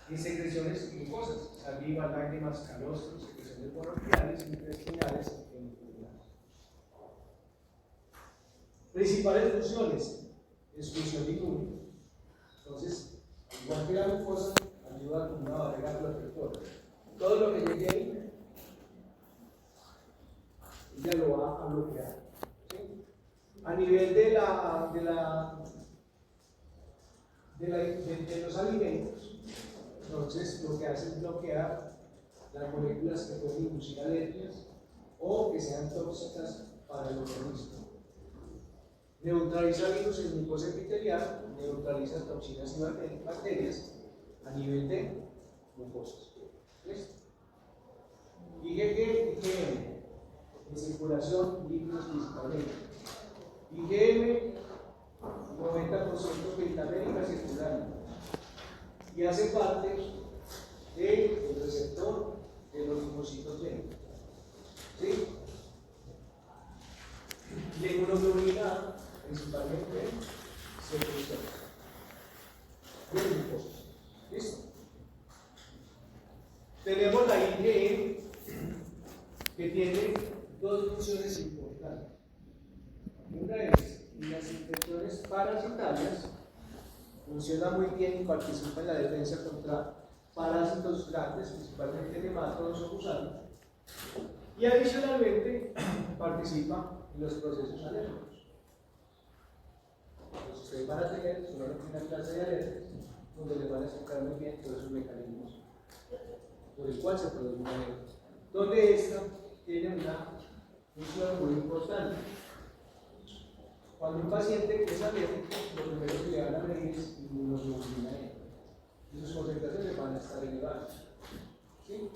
en secreciones glucosas, saliva, lágrimas, calostros, secreciones bronquiales, intestinales, principales funciones: exclusión inmune. Entonces, igual que la glucosa, ayuda como una barrera protectora. Todo lo que llegue ahí, ella lo va a bloquear. ¿Sí? A nivel de los alimentos, entonces lo que hace es bloquear las moléculas que pueden inducir alergias o que sean tóxicas para el organismo. Neutraliza virus en mucosa epitelial, neutraliza toxinas y bacterias a nivel de mucosas. ¿Listo? IgG, IgM, en circulación, líquidos principalmente. IgM, 90% peritamérica circular, y hace parte del receptor de los linfocitos B. ¿Sí? La inmunoglobulina principalmente secreción de glucosa. ¿Listo? Tenemos la IgE, que tiene dos funciones importantes. Una es en las infecciones parasitarias, funciona muy bien y participa en la defensa contra parásitos grandes, principalmente nematodos o gusanos, y adicionalmente participa en los procesos alérgicos. Entonces, ustedes van a tener una clase de alergias donde les van a explicar muy bien todos esos mecanismos por el cual se produce una alergia, donde esta tiene una función muy importante. Cuando un paciente es alérgico, lo primero que le van a medir es inmunoglobulina E. Y sus concentraciones van a estar elevadas. ¿Sí?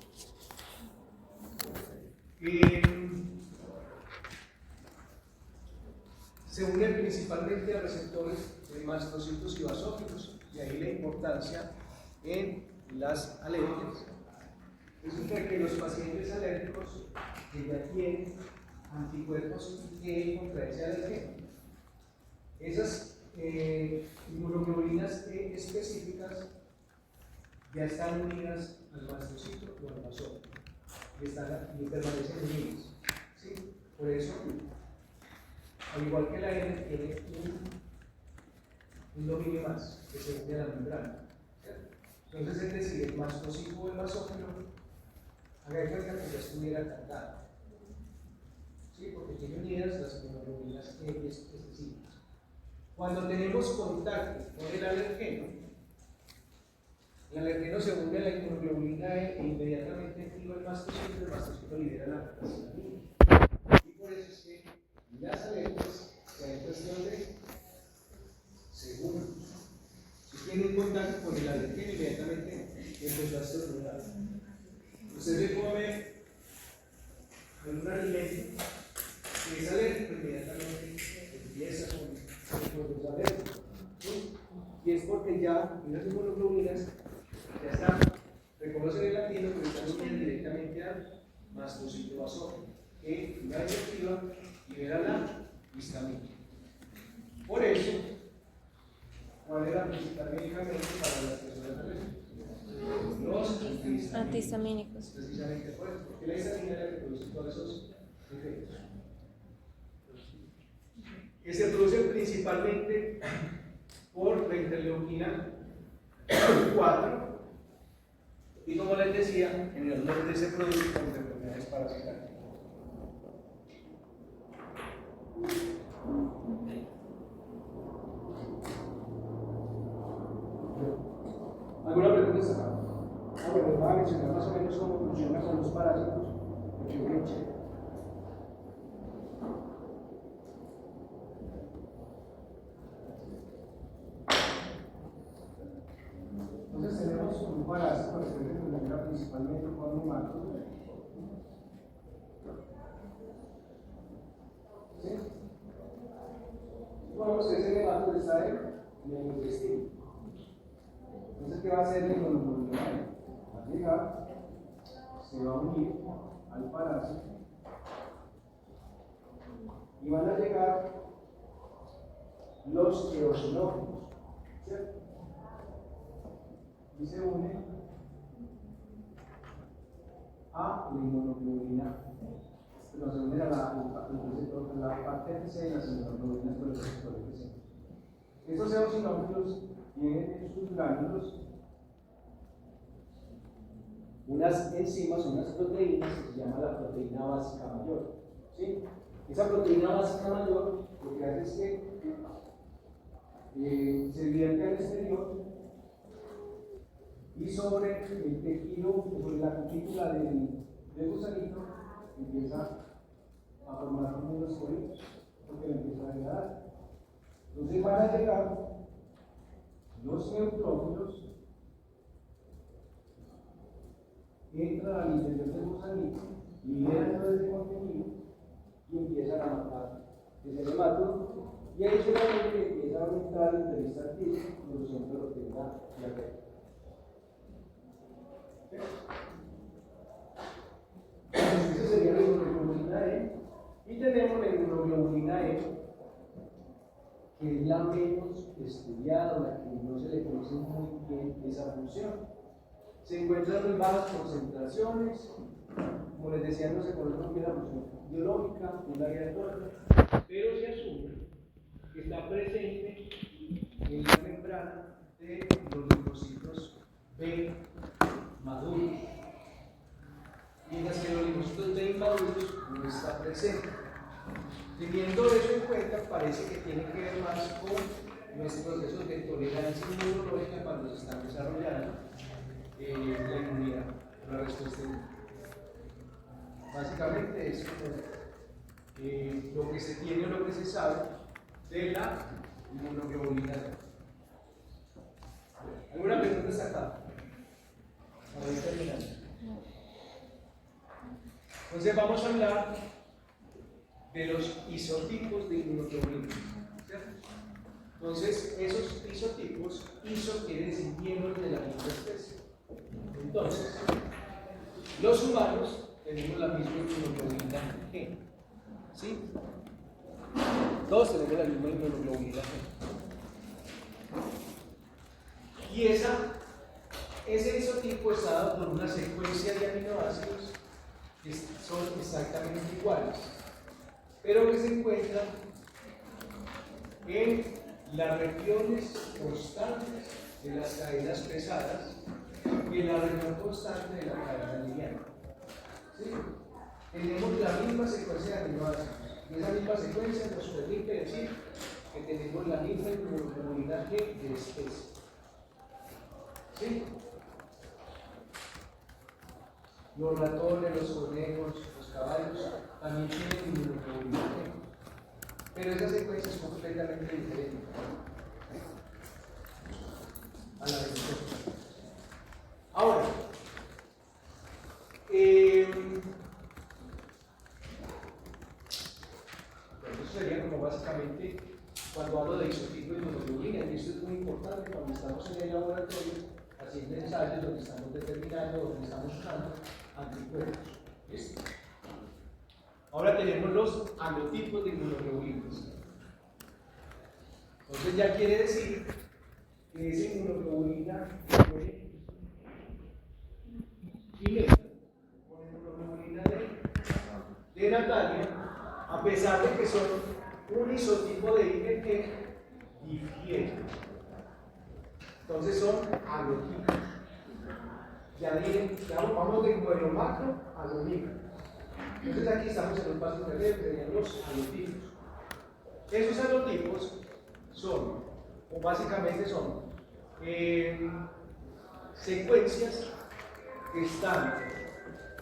Se unen principalmente a receptores de mastocitos y basófilos, y ahí la importancia en las alergias. Resulta que los pacientes alérgicos que ya tienen anticuerpos IgE contra ese alérgeno, esas inmunoglobulinas específicas ya están unidas al mastocito o al basófilo y permanecen unidas. ¿Sí? Por eso, al igual que la N, tiene un dominio más que se une a la membrana. ¿Cierto? Entonces, es decir, el mastocito o el basófilo, haga cuenta que ya estuviera cargado. ¿Sí? Porque tiene unidas las inmunoglobulinas específicas. Cuando tenemos contacto con el alergeno se une a la inmunoglobulina E e inmediatamente activa el mastocito libera la prostaglandina. Y por eso es que las alergias se dan cuestión de segundos. Si tienen contacto con el alergeno, inmediatamente empezó a estornudar. Usted se come algún alimento que es alérgico, inmediatamente empieza con los alérgicos. ¿Sí? Y es porque ya las inmunoglobulinas ya están, reconocen el latino, pero están unidas directamente al mastocito basófilo, que una vez activa libera la histamina. medicamentos para las personas de riesgo. Los Antihistamínicos. precisamente por eso, porque la histamina es la que produce todos esos efectos. Que se producen principalmente por la interleuquina 4 y, como les decía, generalmente se produce por enfermedades parasitarias. ¿Alguna pregunta está acá? Bueno, les voy a mencionar más o menos cómo funciona con los parásitos. Entonces tenemos un parásito que se denomina principalmente con humanos. ¿Sí? Supongamos que ese nematodo está en el intestino. Entonces, ¿qué va a hacer el mononucleoide? Va a llegar, se va a unir al parásito y van a llegar los eosinófilos, ¿cierto? Y se une a la inmunoglobulina, pero se une a la parte de C de las inmunoglobulinas por el receptor de C. Estos eosinófilos tienen en sus glándulos unas enzimas, unas proteínas que se llama la proteína básica mayor. ¿Sí? Esa proteína básica mayor lo que hace es que se vierte al exterior y sobre el tejido, sobre la cutícula del gusanito, empieza a formar como unos poritos, porque le empieza a degradar. Entonces van a llegar los neutrófilos, entran al interior del gusanito, liberan todo ese contenido y empiezan a matar ese nematodo, y adicionalmente empieza a aumentar el peristaltismo, producción de proteína diabética. Esa sería la inmunoglobulina E, y tenemos la inmunoglobulina E, que es la menos estudiada, la que no se le conoce muy bien esa función. Se encuentran en bajas concentraciones, como les decía, no se conoce muy bien la función biológica, un área de torre, pero se asume que está presente en la membrana de los linfocitos B maduros, mientras que los linfocitos B inmaduros no está presente. Teniendo eso en cuenta, parece que tiene que ver más con nuestros procesos de tolerancia inmunológica cuando se están desarrollando la inmunidad, la respuesta inmune. Básicamente es lo que se tiene o lo que se sabe de la inmunoglobulina. ¿Alguna pregunta hasta acá? A ver, terminando. Entonces vamos a hablar de los isotipos de inmunoglobulina. ¿Cierto? Entonces, esos isotipos, iso quiere decir miembros de la misma especie. Entonces, los humanos tenemos la misma inmunoglobulina G. ¿Sí? Todos tenemos la misma inmunoglobulina G. Y ese isotipo está dado por una secuencia de aminoácidos que son exactamente iguales, pero que se encuentran en las regiones constantes de las cadenas pesadas y en la región constante de la cadena lineal. ¿Sí? Tenemos la misma secuencia de aminoácidos, y esa misma secuencia nos permite decir que tenemos la misma inmunoglobulina G de especie. ¿Sí? Los ratones, los conejos, los caballos también tienen inmunoglobulina G, pero esa secuencia es completamente diferente a la de nosotros. Ahora, eso sería como básicamente cuando hablo de isotipo de inmunoglobulina, y esto es muy importante cuando estamos en el laboratorio haciendo ensayos donde estamos determinando, donde estamos usando anticuerpos. ¿Listo? Ahora tenemos los halotipos de inmunoglobulinas. Entonces ya quiere decir que es inmunoglobulina y meta, con inmunoglobulina de Natalia, a pesar de que son un isotipo de IgG que difiere. Entonces son alotipos. Ya vamos de lo macro a lo micro. Entonces aquí estamos en un paso intermedio que serían los alotipos. Esos alotipos son, o básicamente son, secuencias que están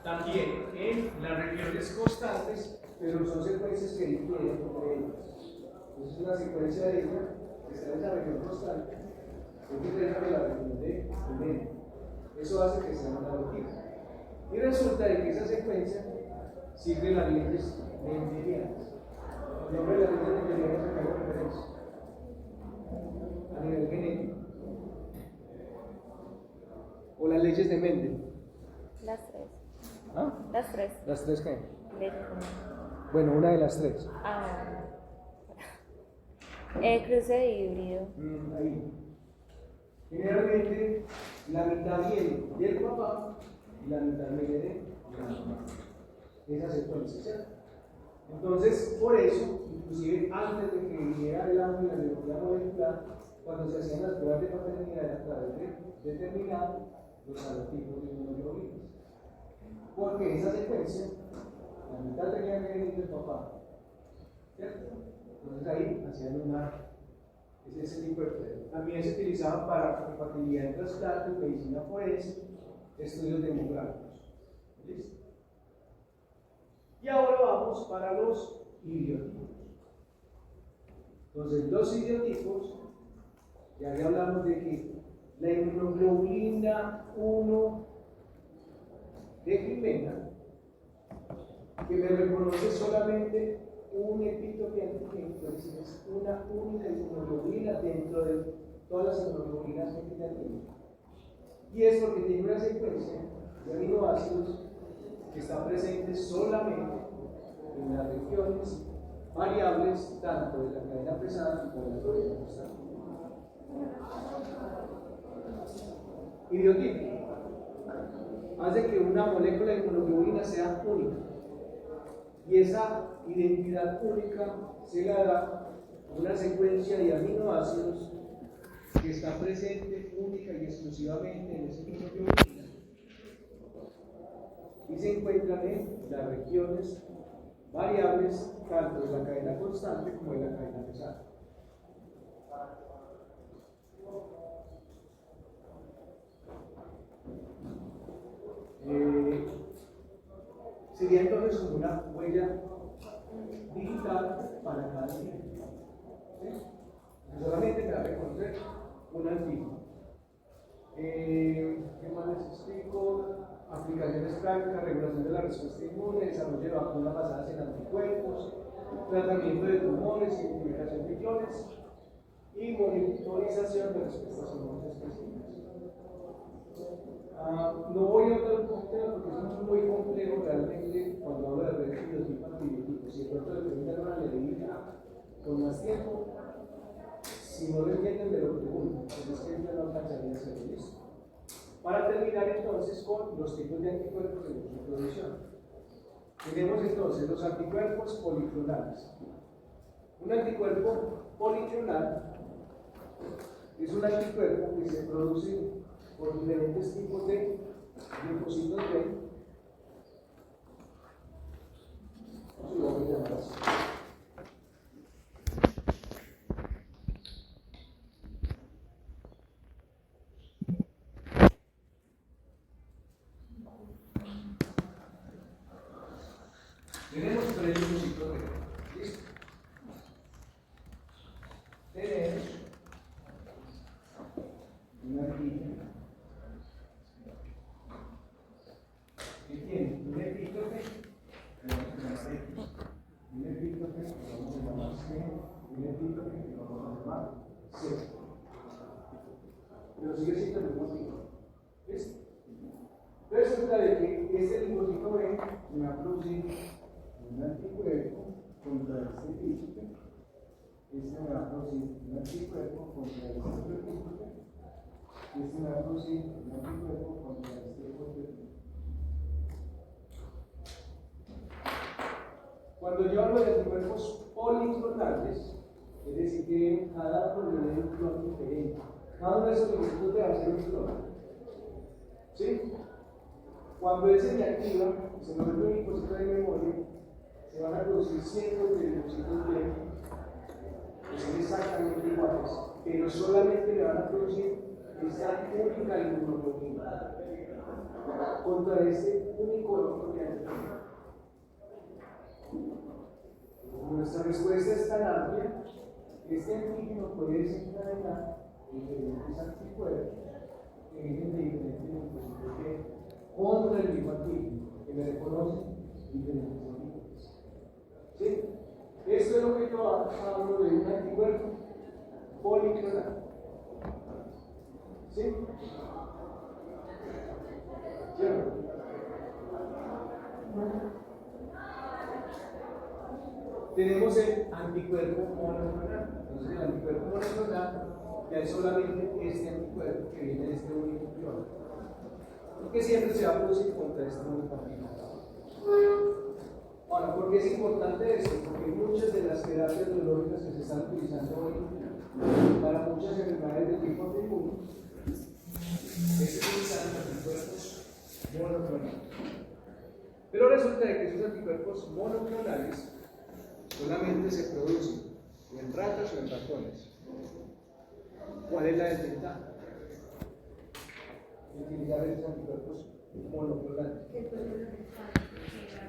también en las regiones constantes, pero son secuencias que difieren entre ellas. Entonces una secuencia de ella que está en la región constante es diferente de la región de medio. Eso hace que sea un alotipo. Y resulta de que esa secuencia sirve las leyes mendelianas. El nombre de las leyes mendelianas es una referencia a nivel genético. O las leyes de Mendel. Las tres. ¿Ah? Las tres. ¿Las tres qué? Leyes. Bueno, una de las tres. Cruce de híbrido. Ahí. Generalmente la mitad viene del papá y la mitad viene de la mamá. Esa secuencia, ¿cierto? Entonces, por eso, inclusive antes de que viniera el amo y la biología molecular, cuando se hacían las pruebas de paternidad era a través de determinar los alotipos de inmunoglobulinas. Porque esa secuencia, la mitad tenía que venir del papá, ¿cierto? Entonces ahí hacían ese tipo de pruebas. También se utilizaban para compatibilidad en trasplantes, medicina forense, estudios demográficos. ¿Listo? Y ahora vamos para los idiotipos. Entonces, los idiotipos, ya hablamos de que la inmunoglobulina 1 de Jimena, que me reconoce solamente un epítope antigénico, es decir, es una única inmunoglobulina dentro de todas las inmunoglobulinas que tiene. Y es porque tiene una secuencia de aminoácidos que están presentes solamente en las regiones variables, tanto de la cadena pesada como de la cadena constante. Idiotipo hace que una molécula de inmunoglobulina sea única. Y esa identidad única se la da una secuencia de aminoácidos que está presente única y exclusivamente en ese inmunoglobulina y se encuentran en las regiones variables tanto de la cadena constante como de la cadena pesada. Sería entonces como una huella digital para cada día. ¿Sí? Solamente me va a reconocer un antiguo. ¿Qué más les explico? Aplicaciones prácticas, regulación de la respuesta inmune, desarrollo de vacunas basadas en anticuerpos, tratamiento de tumores, identificación de clones y monitorización de respuestas inmunes específicas. No voy a hablar un poco porque es muy complejo realmente cuando hablo de redes biotipo antibiótico. Si de pronto le preguntan una leída con más tiempo, si no lo entienden, me lo pregunto, pero es que yo no alcanzaría a hacerlo. ¿Listo? Para terminar entonces con los tipos de anticuerpos en nuestra producción. Tenemos entonces los anticuerpos policlonales. Un anticuerpo policlonal es un anticuerpo que se produce por diferentes tipos de linfocitos B. Lo voy a llamar así. Tenemos tres linfocitos B. ¿Listo? Tenemos una arquilla que tiene un epítope, un epítope que vamos a llamar C, un epítope que vamos a llamar C. Pero sigue siendo el mismo tipo. ¿Listo? Resulta de que este linfocito B me va a producir un anticuerpo contra este epítope este me va a producir un anticuerpo contra este proteína, y este me va a producir un anticuerpo contra este proteína. Cuando yo hablo de anticuerpos policlonales, es decir, que cada proviene de un clon diferente. Cada uno de esos elementos debe ser un clon. ¿Sí? Cuando él se reactiva, se nos vuelve un linfocito de memoria, se van a producir cientos de linfocitos B que son exactamente iguales, pero solamente le van a producir esa única inmunoglobulina contra ese único otro que hay. Nuestra respuesta es tan amplia que este antígeno puede desencadenar diferentes anticuerpos que vienen de diferentes linfocitos B contra el mismo antígeno, que me reconocen diferentes orígenes. ¿Sí? Esto es lo que yo hablo de un anticuerpo policlonal. ¿Sí? ¿Sí? Tenemos el anticuerpo monoclonal. Entonces, el anticuerpo monoclonal ya es solamente este anticuerpo que viene de este único clon, que siempre se va a producir contra este único antígeno. Ahora, ¿por qué es importante esto? Porque muchas de las terapias biológicas que se están utilizando hoy para muchas enfermedades de tipo autoinmune es utilizar anticuerpos monoclonales. Pero resulta que esos anticuerpos monoclonales solamente se producen en ratas o en ratones. ¿Cuál es la desventaja? Utilizar esos anticuerpos monoclonales.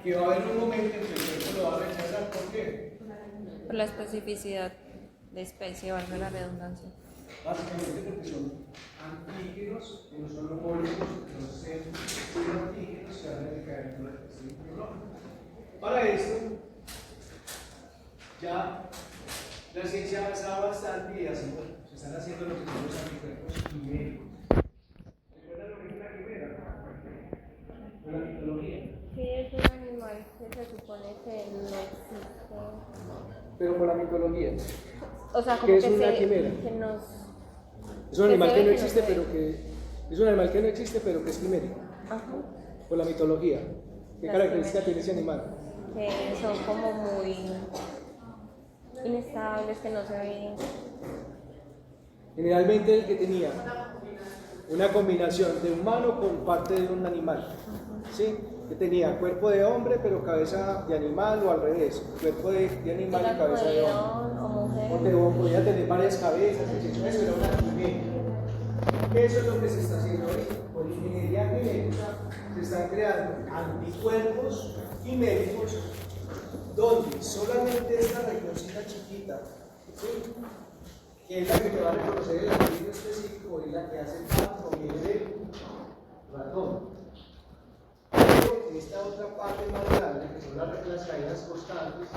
Que va a haber un momento en que el cuerpo lo va a rechazar. ¿Por qué? Por la especificidad de especie, valga la redundancia. Básicamente porque son antígenos que no son homólogos, que no son antígenos que van a recaer en la especie. Para esto, ya la ciencia ha avanzado bastante y se están haciendo lo que son los anticuerpos quiméricos. ¿Recuerdan lo que es una quimera? La mitología. Sí, es un animal que se supone que no existe. Pero por la mitología. O sea, como ¿Qué es que una quimera? Que nos... Es un animal se que ve no que existe, no se pero ve. que es un animal que no existe, pero que es quimérico. Ajá. Por la mitología. ¿Qué Las característica quimeras. tiene ese animal? Que son como muy inestables, que no se ven. Generalmente el que tenía una combinación de humano con parte de un animal, ¿sí? Que tenía cuerpo de hombre pero cabeza de animal o al revés, cuerpo de animal y Era como cabeza de de hombre. león o mujer. Porque podía tener varias cabezas, etc. Eso era una quimera. Eso es lo que se está haciendo ahorita. Por ingeniería genética se están creando anticuerpos quiméricos donde solamente esta regioncita chiquita, ¿sí? Que es la que te va a reconocer el antígeno específico, es la que hace el proviene del ratón. Pero esta otra parte más grande, que son las cadenas constantes,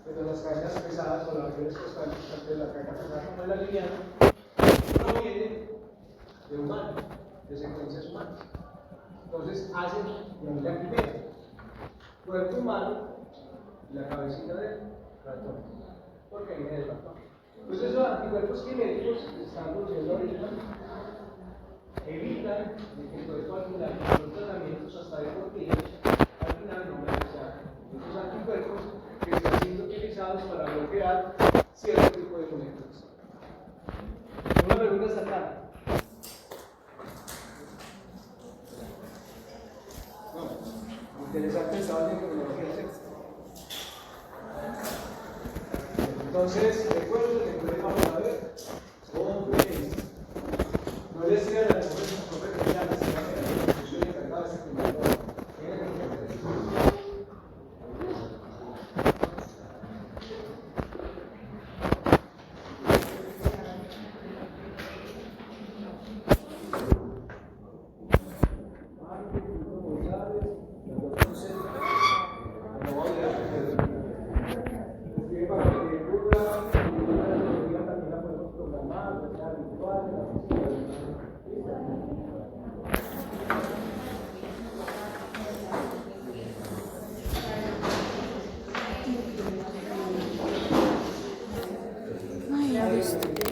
pero las cadenas pesadas o las cadenas constantes, tanto de la cadena pesada como de la liviana, provienen de humanos, de secuencias humanas. Entonces hacen la quimera. Cuerpo humano y la cabecita del ratón, porque viene del ratón. Entonces los anticuerpos quiméricos que están produciendo ahorita evitan que el cuerpo al final, con tratamientos hasta de cortillas, al final no realizar estos anticuerpos que están siendo utilizados para bloquear cierto tipo de moléculas. Una pregunta está clara. No, interesante, estaba en cronología del texto. Entonces, recuerden que después vamos a ver conferencia. No les sea la conferencia profesional, sino que la discusión encargada de este primer módulo. Listo.